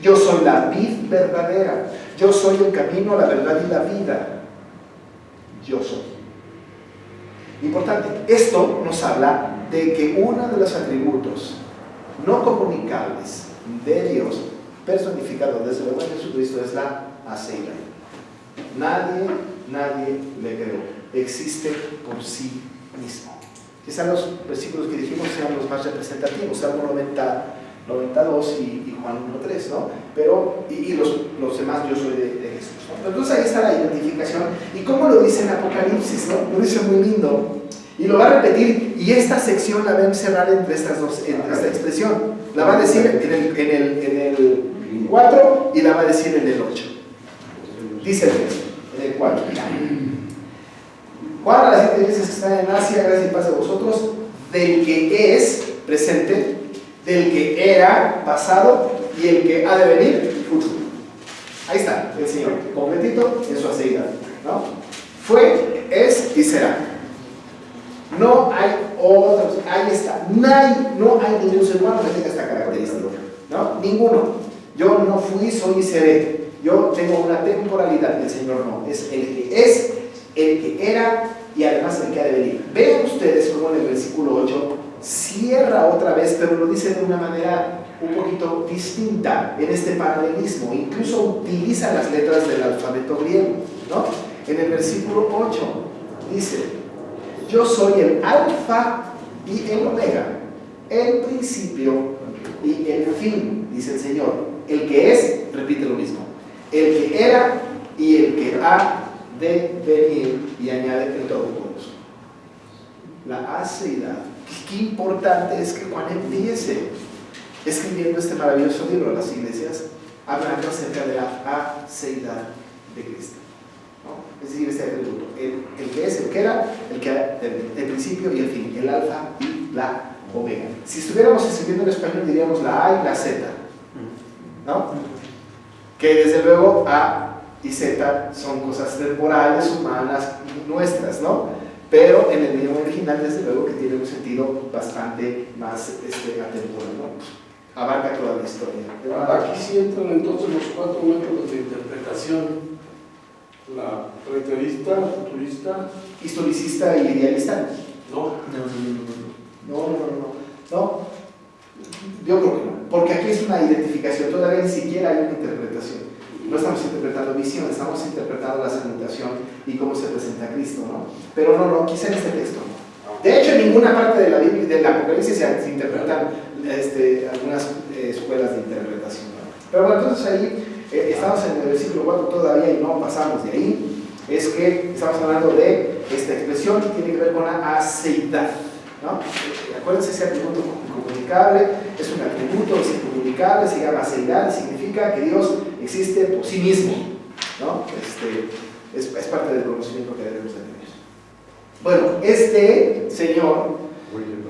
Yo soy la vid verdadera, yo soy el camino, la verdad y la vida. Yo soy. Importante, esto nos habla de que uno de los atributos no comunicables de Dios, personificado desde el buen Jesucristo, es la aceidad. Nadie le creó, existe por sí mismo. Quizás los versículos que dijimos sean los más representativos, Salmo 92 y Juan 1:3, ¿no? Pero, y los demás, yo soy de Jesús, ¿no? Entonces ahí está la identificación. ¿Y cómo lo dice en Apocalipsis, no? Lo dice muy lindo. Y lo va a repetir, y esta sección la va a encerrar entre esta expresión. La va a decir en el 4 y la va a decir en el 8. Dice el 3, en el 4. Juan a las 7 iglesias que están en Asia, gracia y paz a vosotros, del que es presente, del que era pasado y el que ha de venir futuro. Ahí está el Señor, completito en su aceidad, ¿no? Fue, es y será. No hay otros, ahí está. No hay ningún ser humano que tenga esta característica, ¿no? Ninguno. Yo no fui, soy y seré. Yo tengo una temporalidad, el Señor no. Es el que es, el que era y además el que ha de venir. Vean ustedes cómo en el versículo 8 cierra otra vez, pero lo dice de una manera un poquito distinta en este paralelismo. Incluso utiliza las letras del alfabeto griego, ¿no? En el versículo 8 dice, yo soy el alfa y el omega, el principio y el fin, dice el Señor. El que es, repite lo mismo, el que era y el que ha de venir, y añade el Todopoderoso. La aceidad. Qué importante es que Juan empiece escribiendo este maravilloso libro a las iglesias, hablando acerca de la aceidad de Cristo, ¿no? Es decir, este atributo, el que es, el que era, el principio y el fin, el alfa y la omega. Si estuviéramos escribiendo en español diríamos la A y la Z, ¿no? Que desde luego A y Z son cosas temporales, humanas, nuestras, ¿no? Pero en el idioma original desde luego que tiene un sentido bastante más atemporal, ¿no? Abarca toda la historia. Aquí sí entran entonces los 4 métodos de interpretación: la preterista, futurista, Historicista y idealista. ¿no? No. Yo creo que no, porque aquí es una identificación, todavía ni siquiera hay una interpretación. No estamos interpretando visión, estamos interpretando la salutación y cómo se presenta a Cristo, ¿no? Pero no, quizá en este texto no. De hecho, en ninguna parte de la Biblia, del Apocalipsis se interpretan algunas escuelas de interpretación, ¿no? Pero bueno, entonces ahí estamos en el versículo 4 todavía y no pasamos de ahí. Es que estamos hablando de esta expresión que tiene que ver con la aceidad, ¿no? Acuérdense, ese atributo incomunicable es un atributo, es incomunicable, se llama aceidad, y significa que Dios existe por sí mismo, ¿no? Es parte del conocimiento que debemos tener. Bueno, este Señor,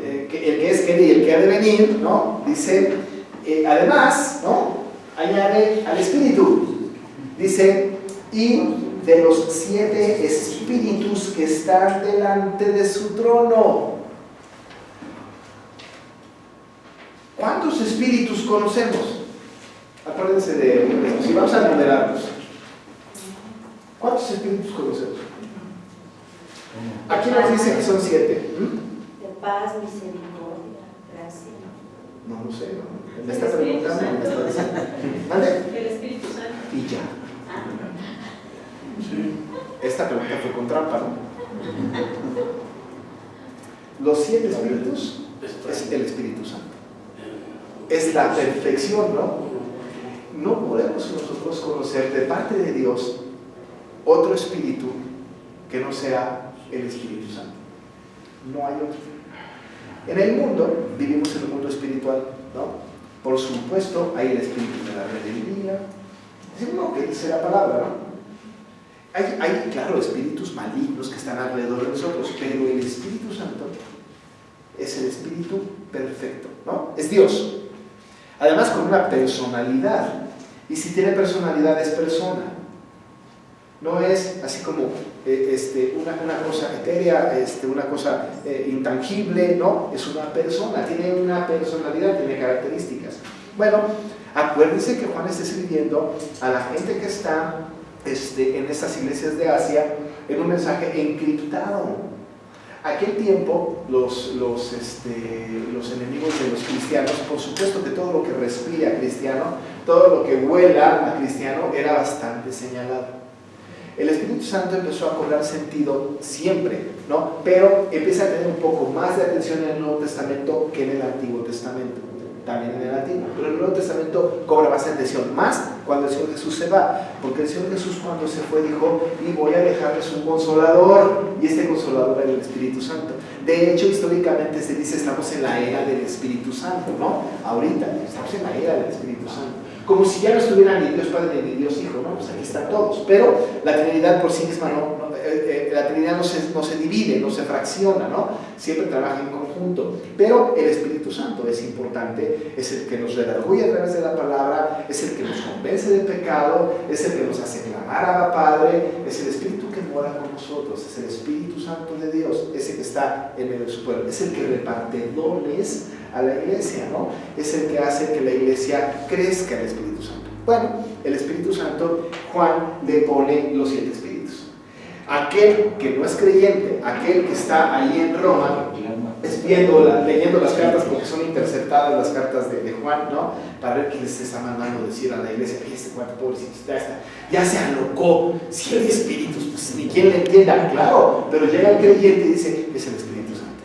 el que es, que y el que ha de venir, ¿no? Dice, además, ¿no? Añade al Espíritu, dice, y de los 7 espíritus que están delante de su trono. ¿Cuántos espíritus conocemos? Acuérdense de esto, si vamos a numerarlos. ¿Cuántos espíritus conocemos? Aquí nos dice que son 7. De paz, misericordia, gracia. No lo sé, ¿no? Me está preguntando, me está diciendo. ¿Vale? El Espíritu Santo. Y ya. Sí. Esta pregunta fue con trampa, ¿no? Los 7 espíritus es el Espíritu Santo. Es la perfección, ¿no? No podemos nosotros conocer de parte de Dios otro espíritu que no sea el Espíritu Santo. No hay otro. En el mundo, vivimos en un mundo espiritual, ¿no? Por supuesto, hay el espíritu de la rebeldía. No, que dice la palabra, ¿no? Hay, claro, espíritus malignos que están alrededor de nosotros, pero el Espíritu Santo es el espíritu perfecto, ¿no? Es Dios. Además, con una personalidad. Y si tiene personalidad, es persona. No es así como una cosa etérea, una cosa intangible, no. Es una persona, tiene una personalidad, tiene características. Bueno, acuérdense que Juan está escribiendo a la gente que está en estas iglesias de Asia en un mensaje encriptado. Aquel tiempo, los enemigos de los cristianos, por supuesto que todo lo que respira cristiano, todo lo que huela a cristiano era bastante señalado. El Espíritu Santo empezó a cobrar sentido siempre, ¿no? Pero empieza a tener un poco más de atención en el Nuevo Testamento que en el Antiguo Testamento. También en el Antiguo, pero en el Nuevo Testamento cobra más atención, más cuando el Señor Jesús se va, porque el Señor Jesús cuando se fue dijo, y voy a dejarles un consolador, y este consolador era el Espíritu Santo. De hecho, históricamente se dice, estamos en la era del Espíritu Santo, ¿no? Ahorita, estamos en la era del Espíritu Santo. Como si ya no estuviera ni Dios Padre ni Dios Hijo, ¿no? Pues aquí están todos, pero la Trinidad por sí misma la Trinidad no se divide, no se fracciona, ¿no? Siempre trabaja en conjunto, pero el Espíritu Santo es importante, es el que nos redarguye a través de la palabra, es el que nos convence del pecado, es el que nos hace clamar a Padre, es el Espíritu que mora con nosotros, es el Espíritu Santo de Dios, ese que está en medio de su pueblo, es el que reparte dones a la iglesia, ¿no? Es el que hace que la iglesia crezca el Espíritu Santo. Bueno, el Espíritu Santo, Juan le pone los 7 espíritus. Aquel que no es creyente, aquel que está ahí en Roma, leyendo las cartas porque son interceptadas las cartas de Juan, ¿no? Para ver qué les está mandando decir a la iglesia. Este cuarto pobrecito ya se alocó, 7 espíritus, pues ni quien le entienda, claro, pero llega el creyente y dice, es el Espíritu Santo,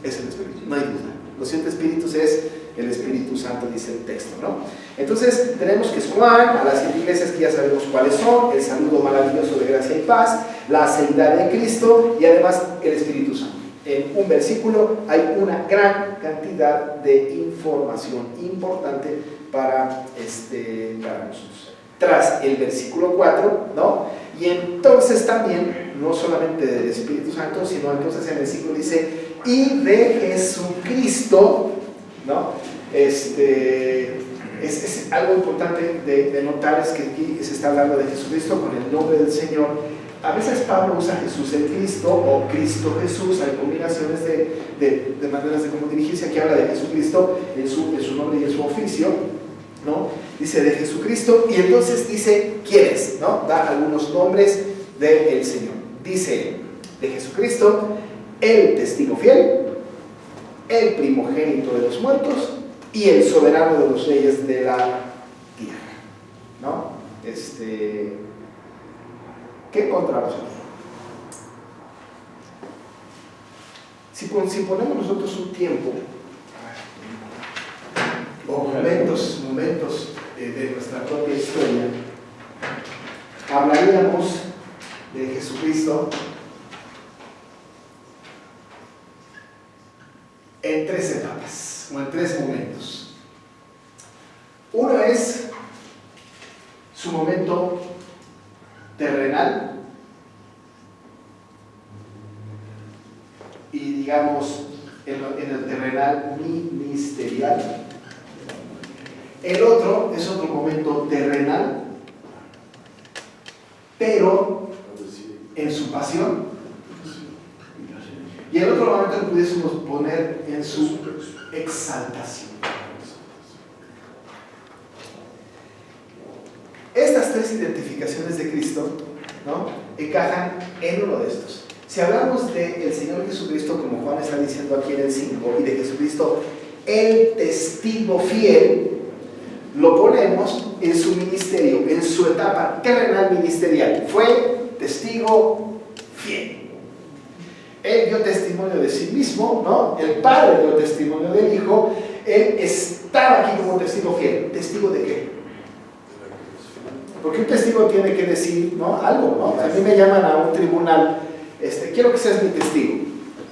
es el Espíritu, no hay duda. Los 7 espíritus es el Espíritu Santo, dice el texto, ¿no? Entonces tenemos que es Juan, a las 7 iglesias que ya sabemos cuáles son, el saludo maravilloso de gracia y paz, la aceidad de Cristo y además el Espíritu Santo. En un versículo hay una gran cantidad de información importante para nosotros. Tras el versículo 4, ¿no? Y entonces también, no solamente del Espíritu Santo, sino entonces en el versículo dice, y de Jesucristo, ¿no? Es algo importante de notar, es que aquí se está hablando de Jesucristo con el nombre del Señor. A veces Pablo usa Jesús el Cristo o Cristo Jesús, hay combinaciones de maneras de cómo dirigirse. Aquí habla de Jesucristo en su nombre y en su oficio, ¿no? Dice de Jesucristo y entonces dice quién es, ¿no? Da algunos nombres del Señor. Dice de Jesucristo, el testigo fiel, el primogénito de los muertos y el soberano de los reyes de la tierra, ¿no? ¿Qué encontramos aquí? Si ponemos nosotros un tiempo o momentos de nuestra propia historia, hablaríamos de Jesucristo en 3 etapas o en 3 momentos. Uno es su momento terrenal y digamos en el terrenal ministerial. El otro es otro momento terrenal, pero en su pasión. Y el otro momento que pudiésemos poner en su exaltación. Estas 3 identificaciones de Cristo, ¿no?, encajan en uno de estos. Si hablamos del Señor Jesucristo, como Juan está diciendo aquí en el 5, y de Jesucristo, el testigo fiel, lo ponemos en su ministerio, en su etapa terrenal ministerial. Fue testigo fiel. Él dio testimonio de sí mismo, ¿no? El Padre dio testimonio del Hijo. Él estaba aquí como testigo fiel. ¿Testigo de qué? Porque un testigo tiene que decir, ¿no?, algo, ¿no? A mí me llaman a un tribunal, quiero que seas mi testigo.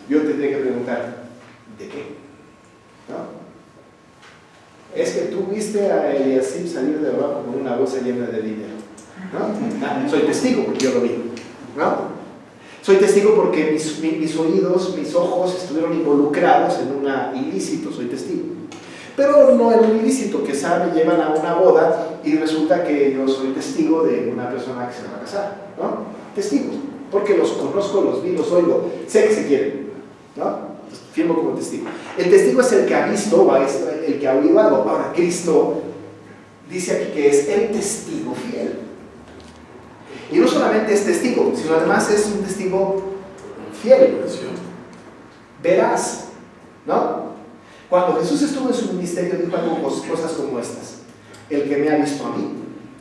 Yo tendría que preguntar, ¿de qué? ¿No? Es que tú viste a Eliasib salir de abajo con una bolsa llena de dinero, ¿no? Soy testigo porque yo lo vi, ¿no? Soy testigo porque mis oídos, mis ojos estuvieron involucrados en un ilícito, soy testigo. Pero no en un ilícito, que me llevan a una boda y resulta que yo soy testigo de una persona que se va a casar, ¿no? Testigo, porque los conozco, los vi, los oigo, sé que se quieren, ¿no? Firmo como testigo. El testigo es el que ha visto o el que ha oído algo. Ahora, Cristo dice aquí que es el testigo fiel. Y no solamente es testigo, sino además es un testigo fiel, veraz, ¿no? Cuando Jesús estuvo en su ministerio, dijo algo, cosas como estas: el que me ha visto a mí,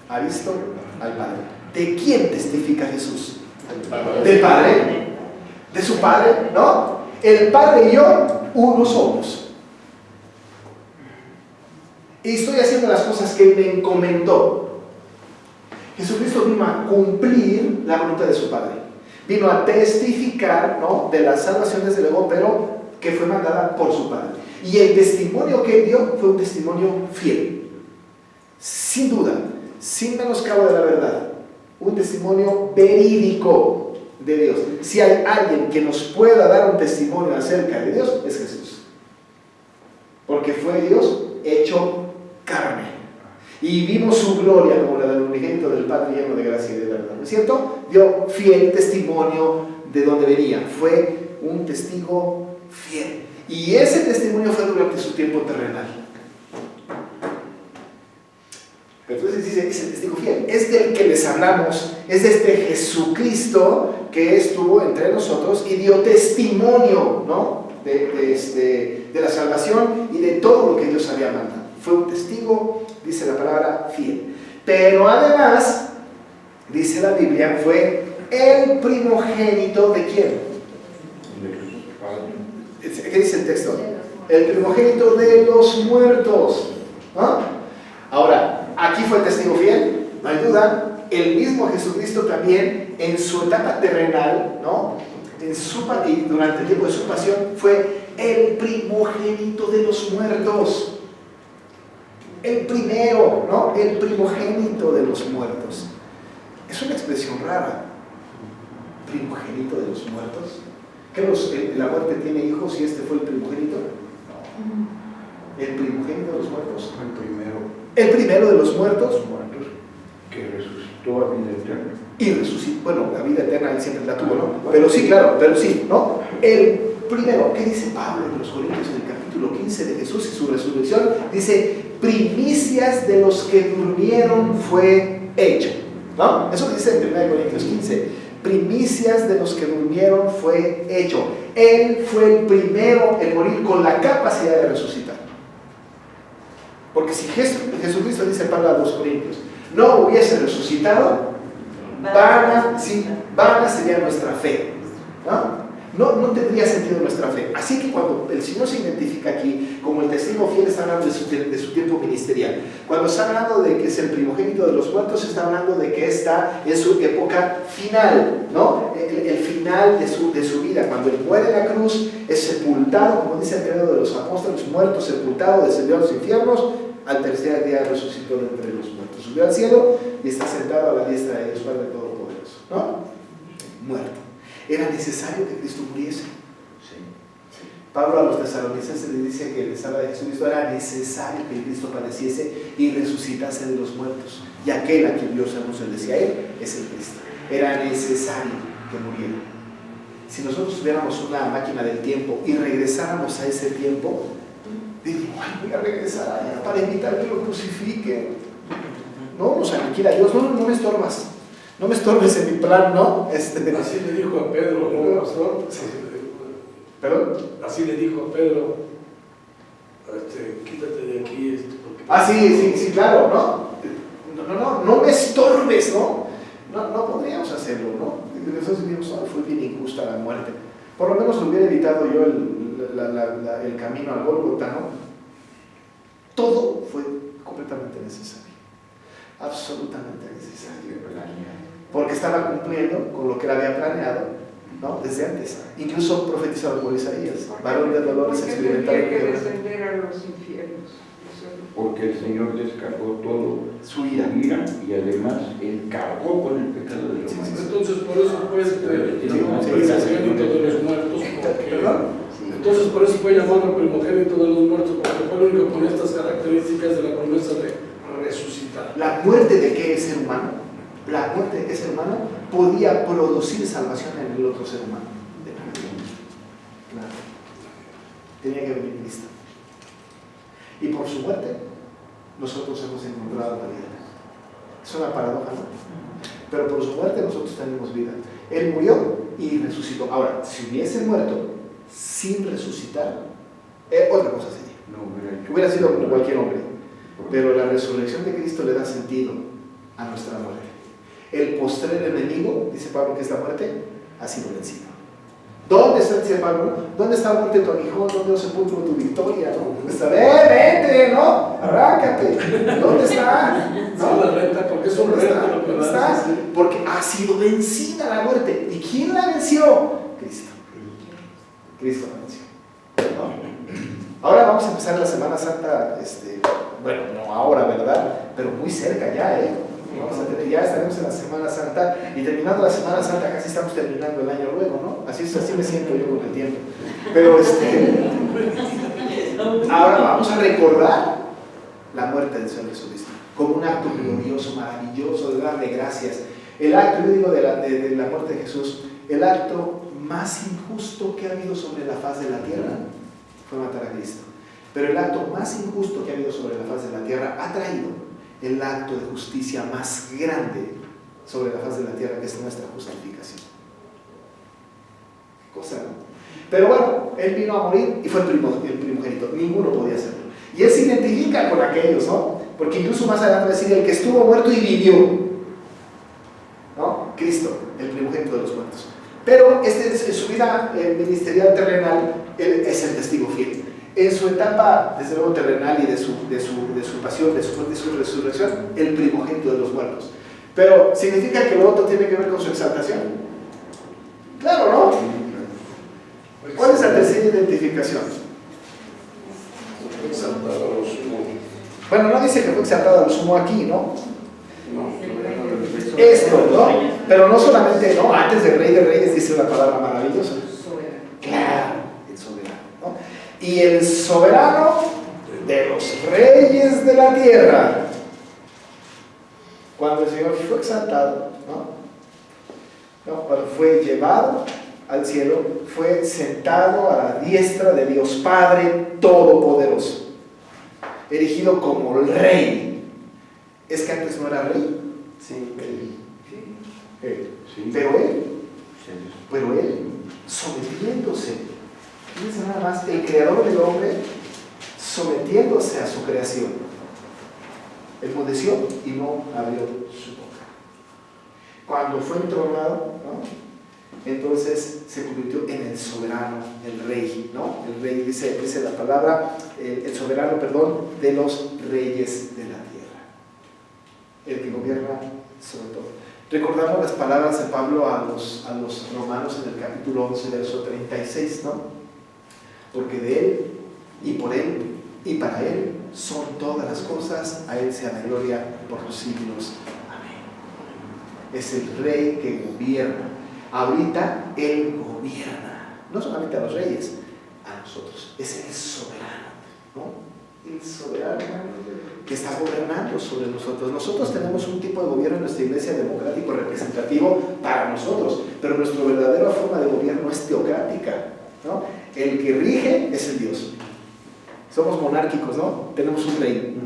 ha visto al Padre. ¿De quién testifica Jesús? Del Padre, de su Padre, ¿no? El Padre y yo, uno somos. Y estoy haciendo las cosas que me encomendó. Jesucristo vino a cumplir la voluntad de su Padre. Vino a testificar, ¿no?, de las salvaciones del ego, pero que fue mandada por su Padre. Y el testimonio que él dio fue un testimonio fiel. Sin duda, sin menoscabo de la verdad. Un testimonio verídico de Dios. Si hay alguien que nos pueda dar un testimonio acerca de Dios, es Jesús. Porque fue Dios hecho carne. Y vimos su gloria como la del unigénito del Padre, lleno de gracia y de verdad, ¿no es cierto? Dio fiel testimonio de donde venía. Fue un testigo fiel. Y ese testimonio fue durante su tiempo terrenal. Entonces dice, es el testigo fiel. Es del que les hablamos. Es de este Jesucristo que estuvo entre nosotros y dio testimonio, ¿no?, de la salvación y de todo lo que Dios había mandado. Fue un testigo, dice la palabra, fiel. Pero además, dice la Biblia, fue el primogénito de ¿quién? ¿Qué dice el texto? El primogénito de los muertos. ¿No? Ahora, aquí fue testigo fiel, no hay duda. El mismo Jesucristo también en su etapa terrenal, ¿no? Y durante el tiempo de su pasión, fue el primogénito de los muertos. El primero, ¿no? El primogénito de los muertos. Es una expresión rara. Primogénito de los muertos. ¿Que la muerte tiene hijos y este fue el primogénito? No. El primogénito de los muertos. El primero de los muertos. Que resucitó a vida eterna. Y resucitó. Bueno, la vida eterna él siempre la tuvo, ¿no? Pero sí, claro, pero sí, ¿no? El primero, ¿qué dice Pablo en los Corintios en el capítulo 15 de Jesús y su resurrección? Dice, primicias de los que durmieron fue hecho, ¿no? Eso dice en 1 Corintios 15, primicias de los que durmieron fue hecho. Él fue el primero en morir con la capacidad de resucitar. Porque si Jesucristo, dice Pablo a los Corintios, no hubiese resucitado, vana sería nuestra fe, ¿no? No tendría sentido nuestra fe. Así que cuando el Señor se identifica aquí como el testigo fiel, está hablando de su tiempo ministerial. Cuando está hablando de que es el primogénito de los muertos, está hablando de que está en su época final, ¿no? El final de su vida. Cuando él muere en la cruz, es sepultado, como dice el credo de los apóstoles, muerto, sepultado, descendió a los infiernos, al tercer día resucitó de entre los muertos. Subió al cielo y está sentado a la diestra de Dios Padre Todopoderoso, ¿no? Muerto. ¿Era necesario que Cristo muriese? Sí. Pablo a los tesalonicenses le dice que les habla de Jesucristo, era necesario que Cristo padeciese y resucitase de los muertos. Y aquel a quien Dios anunció, decía él, es el Cristo. Era necesario que muriera. Si nosotros tuviéramos una máquina del tiempo y regresáramos a ese tiempo, diríamos, voy a regresar allá para evitar que lo crucifiquen. No, nos aniquila Dios, no me estorbas. No me estorbes en mi plan, ¿no? Así le dijo a Pedro, ¿no, pastor? Sí. ¿Perdón? Así le dijo a Pedro, quítate de aquí. Porque... sí, claro, no me estorbes, ¿no? No podríamos hacerlo, ¿no? Nosotros diríamos, fue bien injusta la muerte. Por lo menos lo hubiera evitado yo el camino al Gólgota, ¿no? Todo fue completamente necesario. Absolutamente necesario. Porque estaba cumpliendo con lo que él había planeado, ¿no? Desde antes. Incluso profetizado por Isaías. Varón de dolores experimentado. ¿Por qué tenía que descender a los infiernos? Porque el Señor descargó todo su ira y además él cargó con el pecado de los humanos. Entonces por eso pues primogénito de los muertos, entonces por eso fue llamado primogénito de los muertos, porque fue el único con estas características de la promesa de resucitar. La muerte de qué ser humano, la muerte de qué ser humano podía producir salvación en el otro ser humano. Claro. Tenía que venir Cristo. Y por su muerte, nosotros hemos encontrado la vida. Es una paradoja, ¿no? Pero por su muerte nosotros tenemos vida. Él murió y resucitó. Ahora, si hubiese muerto sin resucitar, otra cosa sería. Hubiera sido como cualquier hombre. Pero la resurrección de Cristo le da sentido a nuestra muerte. El postrer enemigo, dice Pablo, que es la muerte, ha sido vencido. ¿Dónde está, dice Pablo? ¿Dónde está la muerte de tu aguijón? ¿Dónde es el sepulcro de tu victoria? ¿No? Está, vente, ¿no? Arráncate. ¿Dónde está? ¿No? La renta, porque es un reto. ¿Dónde está? Porque ha sido vencida la muerte. ¿Y quién la venció? Cristo. Cristo la venció. ¿No? Ahora vamos a empezar la Semana Santa, bueno, no ahora, ¿verdad? Pero muy cerca ya, ya estaremos en la Semana Santa y terminando la Semana Santa casi estamos terminando el año luego, ¿no? Así me siento yo con el tiempo. Pero ahora vamos a recordar la muerte del Señor Jesucristo como un acto glorioso, maravilloso, de darle gracias. El acto, yo digo, de la muerte de Jesús, el acto más injusto que ha habido sobre la faz de la tierra fue matar a Cristo. Pero el acto más injusto que ha habido sobre la faz de la tierra ha traído el acto de justicia más grande sobre la faz de la tierra, que es nuestra justificación. Cosa, ¿no? Pero bueno, él vino a morir y fue el primogénito. Ninguno podía hacerlo. Y él se identifica con aquellos, ¿no? Porque incluso más adelante va a decir el que estuvo muerto y vivió, ¿no? Cristo, el primogénito de los muertos. Pero en su vida ministerial terrenal, él es el testigo fiel. En su etapa, desde luego, terrenal y de su pasión, de su resurrección, el primogénito de los muertos. Pero, ¿significa que lo otro tiene que ver con su exaltación? Claro, ¿no? ¿Cuál es la tercera identificación? Exaltado a lo sumo. Bueno, no dice que fue exaltado a lo sumo aquí, ¿no? No. Esto, ¿no? Pero no solamente, ¿no? Antes de Rey de Reyes dice una palabra maravillosa. Claro, el soberano, ¿no? Y el soberano de los reyes de la tierra. Cuando el Señor fue exaltado, ¿no? Cuando fue llevado al cielo, fue sentado a la diestra de Dios Padre Todopoderoso, erigido como el rey. ¿Es que antes no era rey? Sí. Pero él, sometiéndose, fíjense nada más, el creador del hombre, sometiéndose a su creación, enmudeció y no abrió su boca. Cuando fue entronado, ¿no? Entonces se convirtió en el soberano, el rey, ¿no? El rey dice la palabra, el soberano, perdón, de los reyes de la tierra, el que gobierna sobre todo. Recordamos las palabras de Pablo a los romanos en el capítulo 11, verso 36, ¿no? Porque de él y por él y para él son todas las cosas, a él sea la gloria por los siglos. Amén. Es el rey que gobierna. Ahorita él gobierna, no solamente a los reyes, a nosotros. Es el soberano, ¿no? El soberano que está gobernando sobre nosotros. Nosotros tenemos un tipo de gobierno en nuestra iglesia democrático representativo para nosotros, pero nuestra verdadera forma de gobierno es teocrática, ¿no? El que rige es el Dios. Somos monárquicos, ¿no? Tenemos un rey.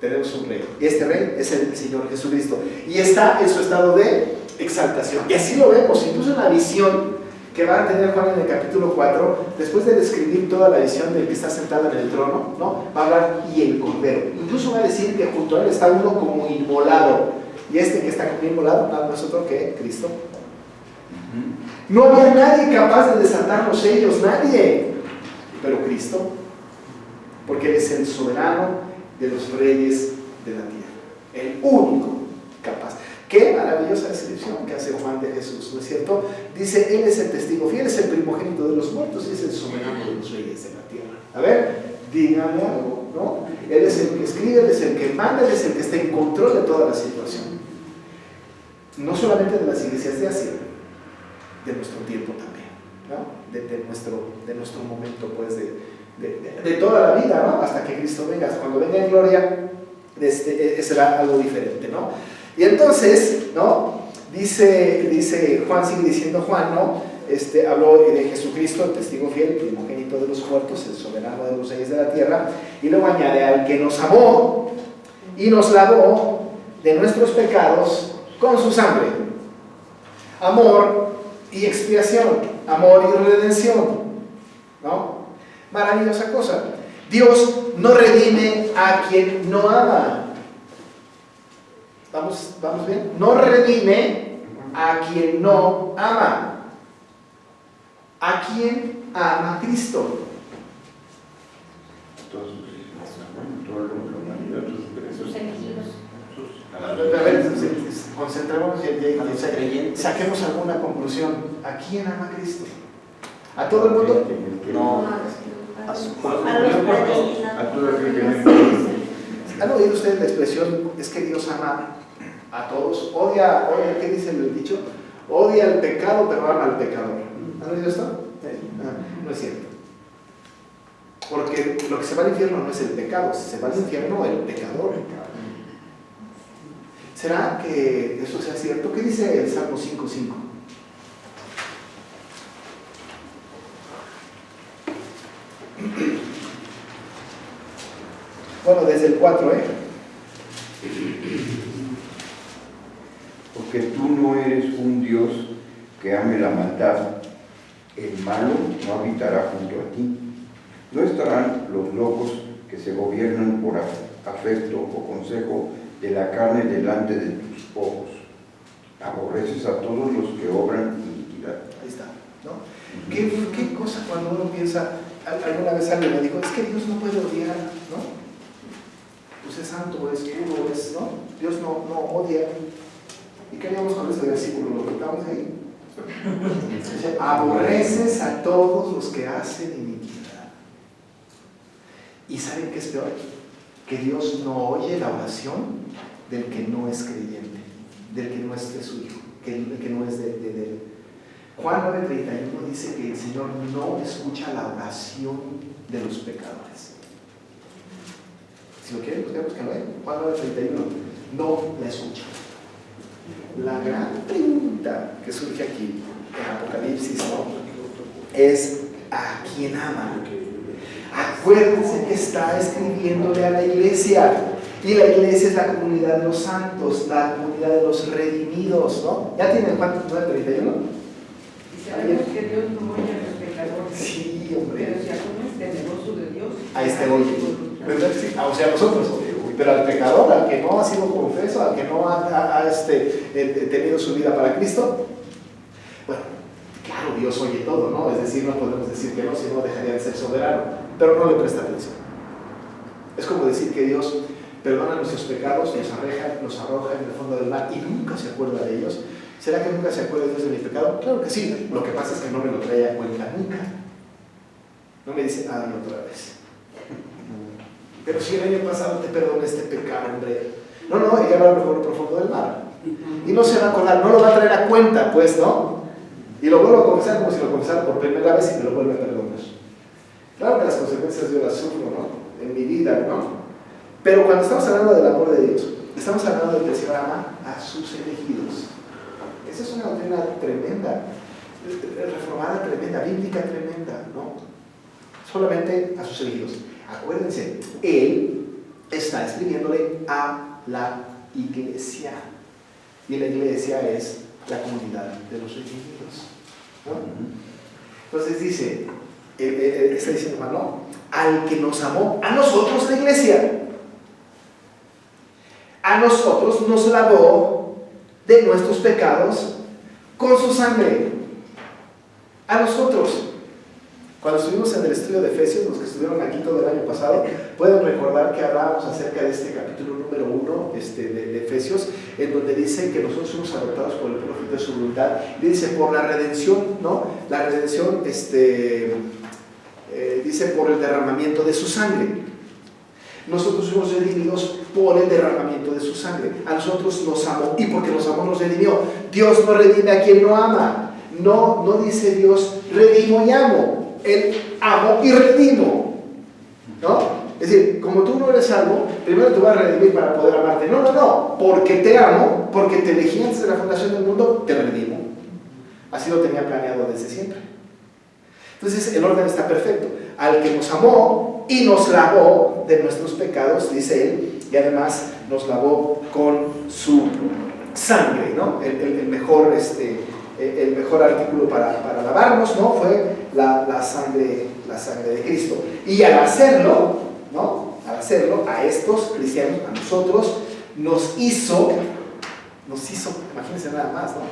Tenemos un rey. Y este rey es el Señor Jesucristo. Y está en su estado de exaltación. Y así lo vemos, incluso en la visión que va a tener Juan en el capítulo 4, después de describir toda la visión del que está sentado en el trono, ¿no? Va a hablar y el cordero. Incluso va a decir que junto a él está uno como inmolado. Y este que está como inmolado no es otro que Cristo. No había nadie capaz de desatar los sellos, nadie. Pero Cristo, porque Él es el soberano de los reyes de la tierra. El único capaz. Qué maravillosa descripción que hace Juan de Jesús, ¿no es cierto? Dice, Él es el testigo fiel, es el primogénito de los muertos y es el soberano de los reyes de la tierra. A ver, díganme algo, ¿no? Él es el que escribe, Él es el que manda, Él es el que está en control de toda la situación. No solamente de las iglesias de Asia, de nuestro tiempo también, ¿no? De nuestro momento, pues, de toda la vida, ¿no? Hasta que Cristo venga. Cuando venga en gloria, será algo diferente, ¿no? Y entonces, ¿no? Dice Juan, sigue diciendo Juan, ¿no? Habló de Jesucristo, el testigo fiel, el primogénito de los muertos, el soberano de los reyes de la tierra, y luego añade al que nos amó y nos lavó de nuestros pecados con su sangre. Amor y expiación, amor y redención, ¿no? Maravillosa cosa. Dios no redime a quien no ama. ¿Vamos bien? No redime a quien no ama. ¿A quien ama Cristo? Sus elegidos. A ver, concentrémonos y saquemos alguna conclusión. ¿A quién ama Cristo? ¿A todo el mundo? No. A los predestinados. ¿Han oído ustedes la expresión, es que Dios ama a todos? Odia, ¿qué dice el dicho? Odia el pecado, pero ama al pecador. ¿Han oído esto? No es cierto. Porque lo que se va al infierno no es el pecado, se va al infierno el pecador. ¿Será que eso sea cierto? ¿Qué dice el Salmo 5:5? Bueno, desde el 4, Porque tú no eres un Dios que ame la maldad. El malo no habitará junto a ti. No estarán los locos que se gobiernan por afecto o consejo de la carne delante de tus ojos. Aborreces a todos los que obran iniquidad. Ahí está, ¿no? ¿Qué cosa cuando uno piensa Alguna vez alguien me dijo, es que Dios no puede odiar, ¿no? Pues es santo, es puro, ¿no? Dios no odia. ¿Y qué haríamos con este versículo? Lo quitamos ahí. Dice, aborreces a todos los que hacen iniquidad. ¿Y saben qué es peor? Que Dios no oye la oración del que no es creyente, del que no es de su hijo, del que no es de él. Juan 9:31 dice que el Señor no escucha la oración de los pecadores. Si lo quieren, pues que no es. Juan 9:31 no la escucha. La gran pregunta que surge aquí en Apocalipsis, ¿no?, es ¿a quién ama? Acuérdense que está escribiéndole a la iglesia, y la iglesia es la comunidad de los santos, la comunidad de los redimidos, ¿no? ¿Ya tienen Juan 9:31? Y sabemos que Dios no oye a los pecadores. Sí, hombre. Pero si alguno es temeroso de Dios, a este oye, ¿verdad? Sí, o sea, nosotros, pero al pecador, al que no ha sido confeso, al que no ha tenido su vida para Cristo, bueno, claro, Dios oye todo, ¿no? Es decir, no podemos decir que no, si no dejaría de ser soberano, pero no le presta atención. Es como decir que Dios perdona nuestros pecados, nos arroja en el fondo del mar y nunca se acuerda de ellos. ¿Será que nunca se acuerda Dios de mi pecado? Claro que sí, lo que pasa es que no me lo trae a cuenta nunca. No me dice, ay, otra vez. Pero si el año pasado te perdoné este pecado, hombre. No, ella va a lo profundo del mar. Y no se va a acordar, no lo va a traer a cuenta, pues, ¿no? Y lo vuelvo a confesar como si lo confesara por primera vez y me lo vuelve a perdonar. Claro que las consecuencias yo las sufro, ¿no? En mi vida, ¿no? Pero cuando estamos hablando del amor de Dios, estamos hablando de que el Señor ama a sus elegidos. Esa es una doctrina tremenda, reformada tremenda, bíblica tremenda, ¿no? Solamente a sus elegidos. Acuérdense, Él está escribiéndole a la iglesia. Y la iglesia es la comunidad de los redimidos, ¿no? Entonces dice, está diciendo, hermano, al que nos amó, a nosotros la iglesia, a nosotros nos lavó de nuestros pecados con su sangre. A nosotros. Cuando estuvimos en el estudio de Efesios, los que estuvieron aquí todo el año pasado, pueden recordar que hablábamos acerca de este capítulo número 1 de Efesios, en donde dice que nosotros somos adoptados por el propósito de su voluntad. Y dice, por la redención, ¿no? La redención, dice, por el derramamiento de su sangre. Nosotros fuimos redimidos por el derramamiento de su sangre. A nosotros nos amó, y porque nos amó nos redimió. Dios no redime a quien no ama. No dice Dios, redimo y amo. Él amo y redimo, ¿no? Es decir, como tú no eres salvo, primero te voy a redimir para poder amarte. No, porque te amo, porque te elegí antes de la fundación del mundo, te redimo. Así lo tenía planeado desde siempre. Entonces el orden está perfecto. Al que nos amó y nos lavó de nuestros pecados, dice él, y además nos lavó con su sangre, ¿no? El mejor artículo para lavarnos, ¿no? Fue la sangre de Cristo. Y al hacerlo, ¿no? Al hacerlo, a estos cristianos, a nosotros, nos hizo, imagínense nada más, ¿no?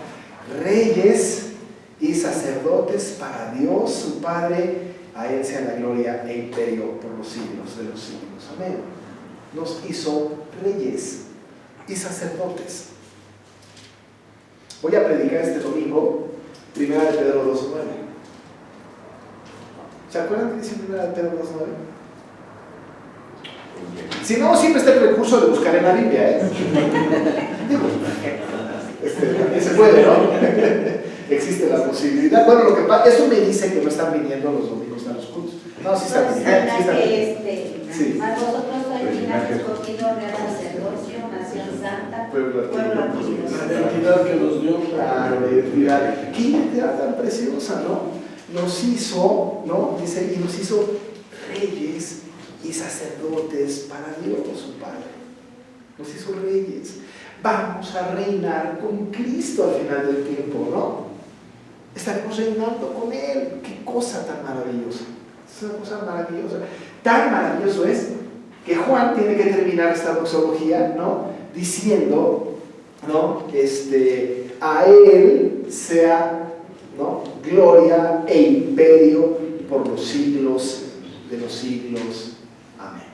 Reyes y sacerdotes para Dios, su Padre. A Él sea la gloria e imperio por los siglos de los siglos. Amén. Nos hizo reyes y sacerdotes. Voy a predicar este domingo 1 de Pedro 2:9. ¿Se acuerdan que dice 1 de Pedro 2:9? Si no, siempre está el recurso de buscar en la Biblia, ¿eh? También se puede, ¿no? Existe la posibilidad. Bueno, lo que pasa, eso me dice que no están viniendo los domingos a los cultos. No, sí están viniendo. Sí. A vosotros sois linaje escogido, real sacerdocio, nación santa, pueblo adquirido. La identidad que nos dio. Claro, la identidad. Qué identidad tan preciosa, ¿no? Nos hizo, ¿no? Dice, y nos hizo reyes y sacerdotes para Dios, su Padre. Nos hizo reyes. Vamos a reinar con Cristo al final del tiempo, ¿no? Estaremos reinando con Él. ¡Qué cosa tan maravillosa! Es una cosa maravillosa. Tan maravilloso es que Juan tiene que terminar esta doxología, ¿no? Diciendo, ¿no? A Él sea, ¿no? Gloria e imperio por los siglos de los siglos. Amén.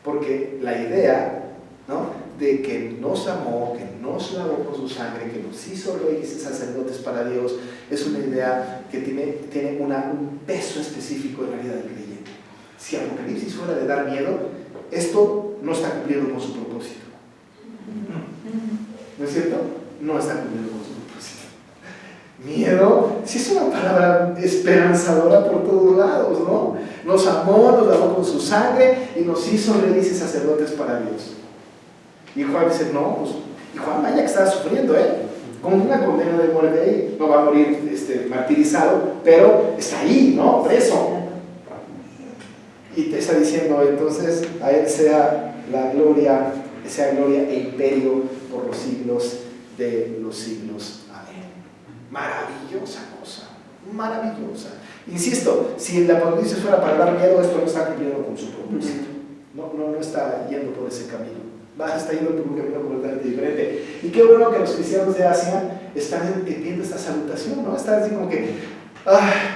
Porque la idea, ¿no?, de que nos amó, que nos lavó con su sangre, que nos hizo reyes y sacerdotes para Dios, es una idea que tiene un peso específico en la vida del creyente. Si Apocalipsis fuera de dar miedo, esto no está cumpliendo con su propósito. ¿No es cierto? No está cumpliendo con su propósito. Miedo, sí, es una palabra esperanzadora por todos lados, ¿no? Nos amó, nos lavó con su sangre y nos hizo reyes y sacerdotes para Dios. Y Juan dice, no, pues, y Juan vaya que estaba sufriendo, con una condena de muerte ahí, no va a morir martirizado, pero está ahí, ¿no?, preso. Y te está diciendo, entonces, a él sea gloria e imperio por los siglos de los siglos. Amén. Maravillosa cosa, maravillosa. Insisto, si el Apocalipsis fuera para dar miedo, esto no está cumpliendo con su propósito. No está yendo por ese camino. Está yendo por un camino completamente diferente. Y qué bueno que los cristianos de Asia están viendo esta salutación, ¿no? Están así como que,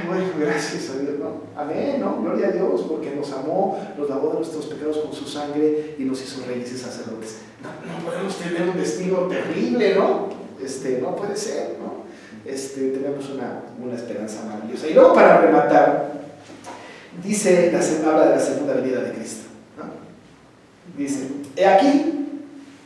bueno, gracias a Dios, ¿no? Amén, ¿no? Gloria a Dios, porque nos amó, nos lavó de nuestros pecados con su sangre y nos hizo reyes y sacerdotes. No podemos tener un destino terrible, ¿no? No puede ser, ¿no? Tenemos una esperanza maravillosa. Y luego, para rematar, habla de la segunda venida de Cristo, ¿no? Dice, he aquí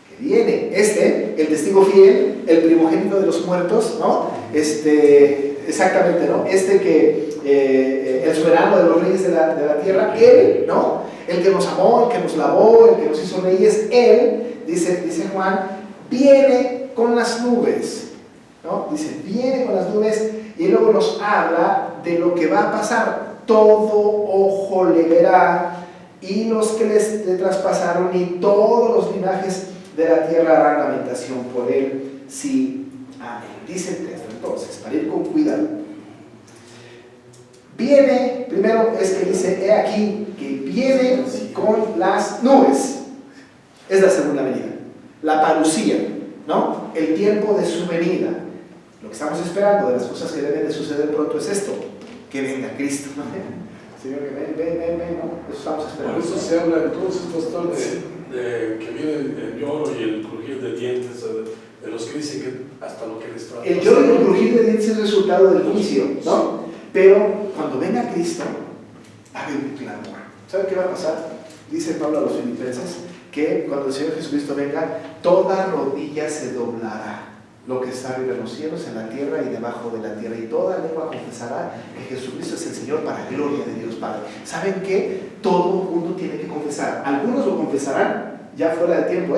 que viene el testigo fiel, el primogénito de los muertos, ¿no? Exactamente, ¿no? Que el soberano de los reyes de la tierra, él, ¿no? El que nos amó, el que nos lavó, el que nos hizo reyes, él, dice Juan, viene con las nubes, ¿no? Dice, viene con las nubes, y luego nos habla de lo que va a pasar. Todo ojo le verá, y los que le traspasaron, y todos los linajes de la tierra harán lamentación por él. Sí, amén. Dice el texto, entonces, para ir con cuidado. Viene, primero es que dice, he aquí, que viene con las nubes. Es la segunda venida. La parusía, ¿no? El tiempo de su venida. Lo que estamos esperando de las cosas que deben de suceder pronto es esto, que venga Cristo, ¿no? Señor, ven, ¿no? Eso estamos esperando. Por eso se habla entonces, pastor, de que viene el lloro y el crujir de dientes, de los que dicen que hasta lo que les trata. El lloro y el crujir de dientes es resultado del juicio, ¿no? Pero cuando venga Cristo, va a haber un clamor. ¿Sabe qué va a pasar? Dice Pablo a los filipenses que cuando el Señor Jesucristo venga, toda rodilla se doblará. Lo que está arriba en los cielos, en la tierra y debajo de la tierra, y toda lengua confesará que Jesucristo es el Señor, para gloria de Dios Padre. ¿Saben qué? Todo el mundo tiene que confesar. Algunos lo confesarán ya fuera de tiempo,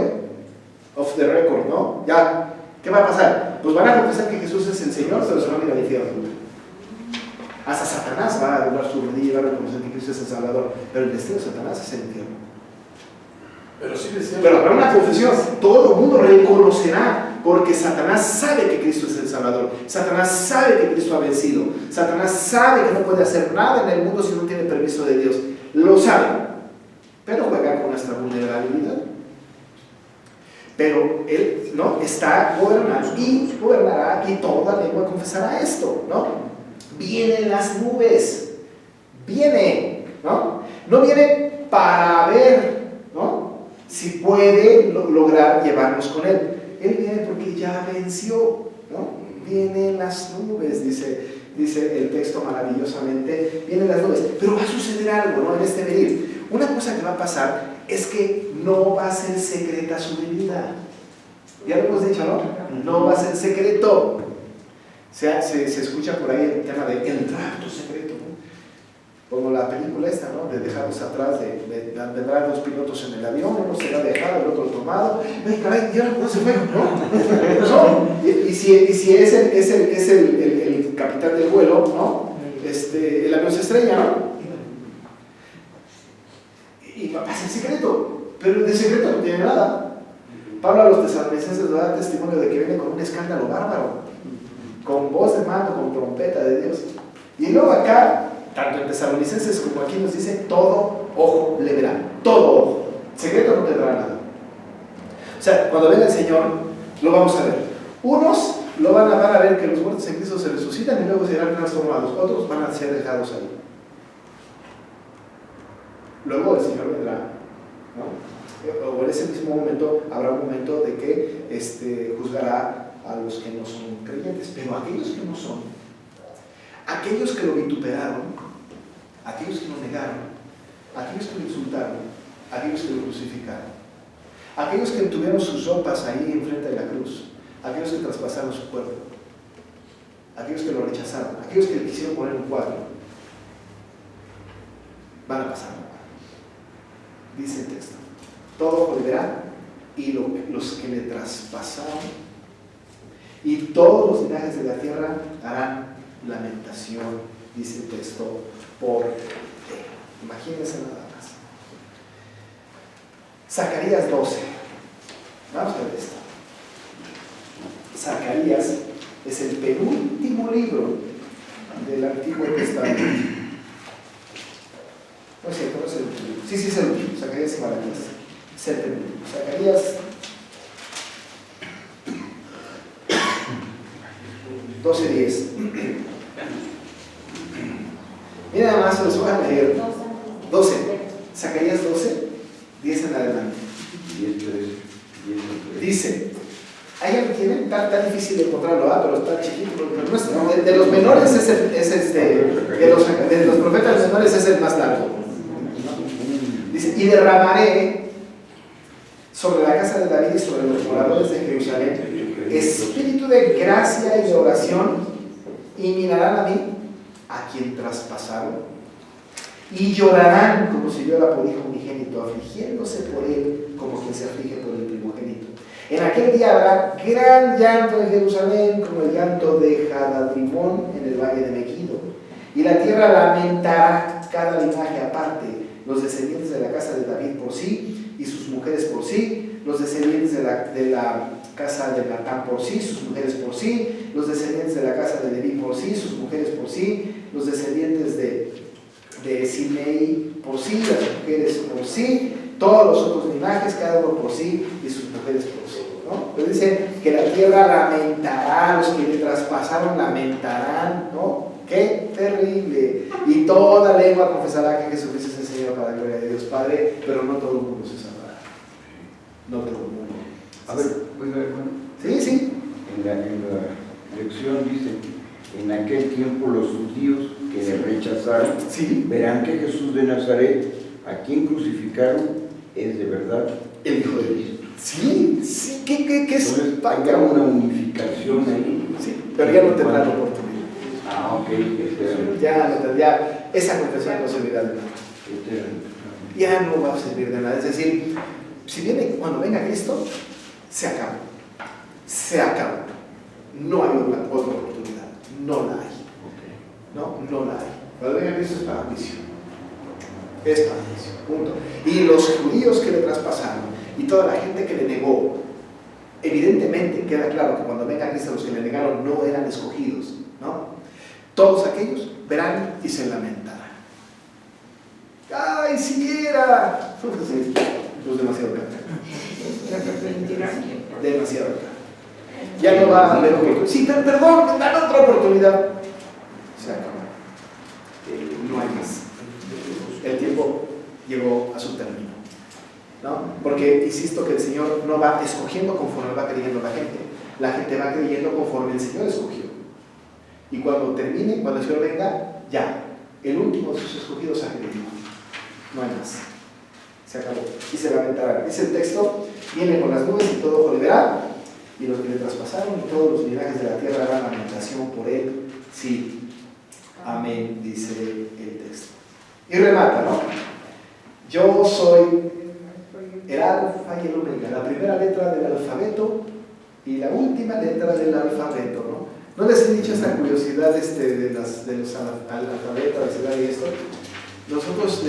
off the record, ¿no? Ya, ¿qué va a pasar? Pues van a confesar que Jesús es el Señor, pero se van a ir al infierno. Hasta Satanás va a doblar su rodilla y va a reconocer que Cristo es el Salvador, pero el destino de Satanás es el infierno. Pero habrá una confesión, todo el mundo reconocerá, porque Satanás sabe que Cristo es el Salvador, Satanás sabe que Cristo ha vencido, Satanás sabe que no puede hacer nada en el mundo si no tiene permiso de Dios, lo sabe, pero juega con nuestra vulnerabilidad. Pero Él, ¿no?, está gobernando y gobernará, y toda lengua confesará esto, ¿no? Vienen las nubes, viene, ¿no? No viene para ver, ¿no?, si puede lograr llevarnos con Él. Él viene porque ya venció, ¿no? Vienen las nubes, dice el texto maravillosamente, vienen las nubes. Pero va a suceder algo, ¿no?, en este venir. Una cosa que va a pasar es que no va a ser secreta su venida. Ya lo hemos dicho, ¿no? No va a ser secreto. Se escucha por ahí el tema de el rapto secreto, ¿no? Como la película esta, ¿no?, de dejarlos atrás, de andar dos pilotos en el avión, uno se va dejado, el otro tomado. ¡Ay, caray! ¿Y ahora cómo se fue? ¿No? Y si es el capitán del vuelo, ¿no?, el avión se estrella, ¿no? Y va a ser secreto, pero de secreto no tiene nada. Pablo a los tesalonicenses nos da testimonio de que viene con un escándalo bárbaro, con voz de mando, con trompeta de Dios. Y luego acá, tanto en Tesalonicenses como aquí nos dice, todo ojo le verá, todo ojo. Secreto no tendrá nada. O sea, cuando venga el Señor, lo vamos a ver. Unos van a ver que los muertos en Cristo se resucitan y luego serán transformados. Otros van a ser dejados ahí. Luego el Señor vendrá, ¿no? O en ese mismo momento habrá un momento de que juzgará a los que no son creyentes, pero aquellos que no son, aquellos que lo vituperaron, aquellos que lo negaron, aquellos que lo insultaron, aquellos que lo crucificaron, aquellos que tuvieron sus ropas ahí enfrente de la cruz, aquellos que traspasaron su cuerpo, aquellos que lo rechazaron, aquellos que le quisieron poner un cuadro, van a pasar. Dice el texto, todo volverá y los que le traspasaron y todos los linajes de la tierra harán lamentación, dice el texto, por él. Imagínense nada más. Zacarías 12. Vamos a ver esto. Zacarías es el penúltimo libro del Antiguo Testamento. No es cierto, no es el último. Sí, es el último. Zacarías y Malaquías. Es el penúltimo. Zacarías 12:10. Mira, nada más, se los voy a leer. 12. Zacarías 12, 10 en adelante. 10:13. Dice, ¿hay alguien que tiene? Tan difícil de encontrarlo, pero está chiquito. De los menores de los profetas menores es el más largo. Dice, y derramaré sobre la casa de David y sobre los moradores de Jerusalén espíritu de gracia y de oración, y mirarán a mí, a quien traspasaron, y llorarán como si llora por hijo unigénito, afligiéndose por él como quien se aflige por el primogénito. En aquel día habrá gran llanto en Jerusalén, como el llanto de Hadadrimón en el valle de Megiddo, y la tierra lamentará cada linaje aparte, los descendientes de la casa de David por sí y sus mujeres por sí, los descendientes de la casa de Natán por sí, sus mujeres por sí, los descendientes de la casa de Leví por sí, sus mujeres por sí, los descendientes de Simei por sí, las mujeres por sí, todos los otros linajes, cada uno por sí y sus mujeres por sí, ¿no? Pero dice que la tierra lamentará, los que le traspasaron lamentarán, ¿no? ¡Qué terrible! Y toda lengua confesará que Jesucristo es el Señor para la gloria de Dios Padre, pero no todo el mundo se salvará. No todo el mundo. A ver, ¿puedo ver, hermano? Sí. En la lección dice, en aquel tiempo los judíos que le rechazaron, Sí. verán que Jesús de Nazaret, a quien crucificaron, es de verdad El Hijo de Dios. Sí, ¿qué es? Entonces, haya una unificación ahí. Sí, pero ya no tendrán oportunidad. Ok. Ya esa confesión no servirá de nada. Ya no va a servir de nada. Es decir, cuando venga Cristo, se acabó. Se acabó. No hay otra oportunidad. No la hay. No la hay. Cuando venga Cristo es para juicio. Es para juicio. Punto. Y los judíos que le traspasaron y toda la gente que le negó, evidentemente queda claro que cuando venga Cristo los que le negaron no eran escogidos, ¿no? Todos aquellos verán y se lamentarán. ¡Ay, si era! Pues demasiado caro. Demasiado caro. Ya no va a haber oportunidad. Sí, pero perdón, dan otra oportunidad. Se acabó. No hay más. El tiempo llegó a su término, ¿no? Porque insisto que el Señor no va escogiendo conforme va creyendo la gente. La gente va creyendo conforme el Señor escogió. Y cuando termine, cuando el Señor venga, ya, el último de sus escogidos ha creído. No hay más. Se acabó. Y se lamentarán. Dice el texto, viene con las nubes y todo ojo le verá, y los que le traspasaron y todos los linajes de la tierra harán lamentación por él. Sí. Amén, dice el texto. Y remata, ¿no? Yo soy el alfa y el omega, la primera letra del alfabeto y la última letra del alfabeto, ¿no? ¿No les he dicho esta curiosidad de los alfabetos y esto? Nosotros,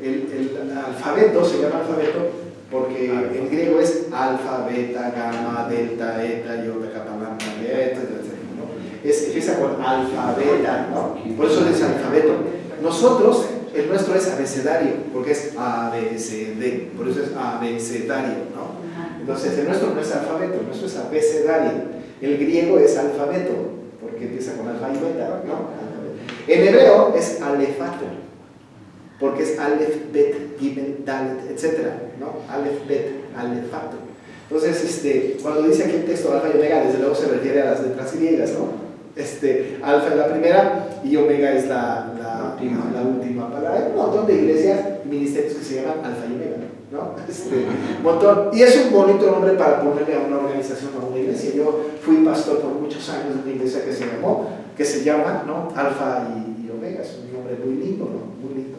el alfabeto se llama alfabeto porque en griego es alfa, beta, gamma, delta, eta, iota, kappa, lambda, beta, etc. ¿no? Empieza con alfa, beta, ¿no? Por eso es alfabeto. Nosotros, el nuestro es abecedario, porque es A, B, C, D, por eso es abecedario, ¿no? Entonces, el nuestro no es alfabeto, el nuestro es abecedario. El griego es alfabeto, porque empieza con alfa y beta, ¿no? En hebreo es alefato, porque es alef, bet, gimel, dalet, etc., ¿no? Alef, bet, alefato. Entonces, cuando dice aquí el texto alfa y omega, desde luego se refiere a las letras griegas, ¿no? Alfa es la primera y omega es la última palabra. Hay un montón de iglesias y ministerios que se llaman alfa y omega, ¿no? Montón. Y es un bonito nombre para ponerle a una organización o a una iglesia. Yo fui pastor por muchos años de una iglesia que se llama, ¿no? Alfa y omega. Es un nombre muy lindo, ¿no? Muy lindo.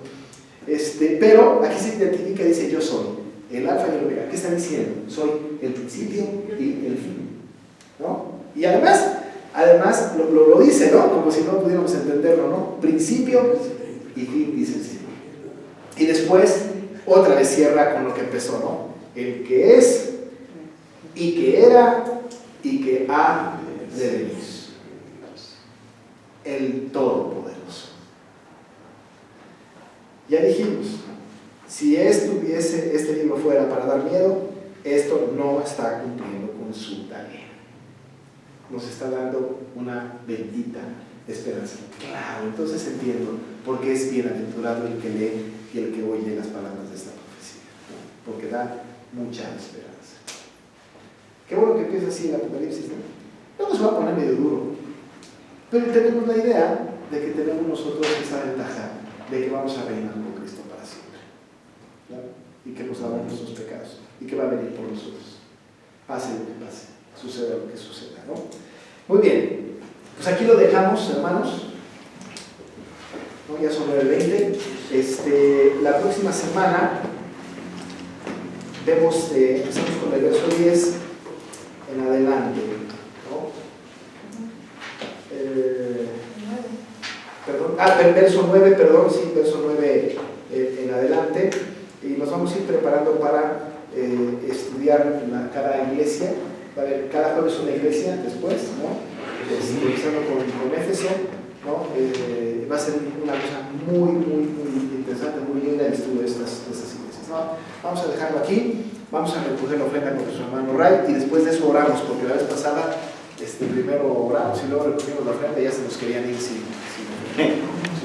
Pero aquí se identifica y dice: yo soy el alfa y el omega. ¿Qué está diciendo? Soy el principio y el fin, ¿no? Y además lo dice, ¿no? Como si no pudiéramos entenderlo, ¿no? Principio y fin, dice el Señor. Y después, otra vez cierra con lo que empezó, ¿no? El que es, y que era, y que ha de venir. El Todopoderoso. Ya dijimos, si este libro fuera para dar miedo, esto no está cumpliendo con su tarea. Nos está dando una bendita esperanza. Claro, entonces entiendo por qué es bienaventurado el que lee y el que oye las palabras de esta profecía, ¿no? Porque da mucha esperanza. Qué bueno que empieza así el Apocalipsis, ¿no? No nos va a poner medio duro, pero tenemos la idea de que tenemos nosotros esa ventaja de que vamos a reinar con Cristo para siempre, ¿no? Y que nos lava nuestros pecados y que va a venir por nosotros, pase lo que pase, suceda lo que suceda, ¿no? Muy bien, pues aquí lo dejamos, hermanos, ¿no? Ya son 9:20. La próxima semana vemos, empezamos con el verso 10 en adelante, ¿no? Verso 9, perdón, sí, verso 9 en adelante, y nos vamos a ir preparando para estudiar cada iglesia. Va a haber cada jueves una iglesia después, ¿no? Empezando con Éfeso, ¿no? Va a ser una cosa muy interesante, muy linda el estudio de estas iglesias, ¿no? Vamos a dejarlo aquí, vamos a recoger la ofrenda con nuestro hermano Ray, y después de eso oramos, porque la vez pasada primero oramos y luego recogimos la ofrenda y ya se nos querían ir sin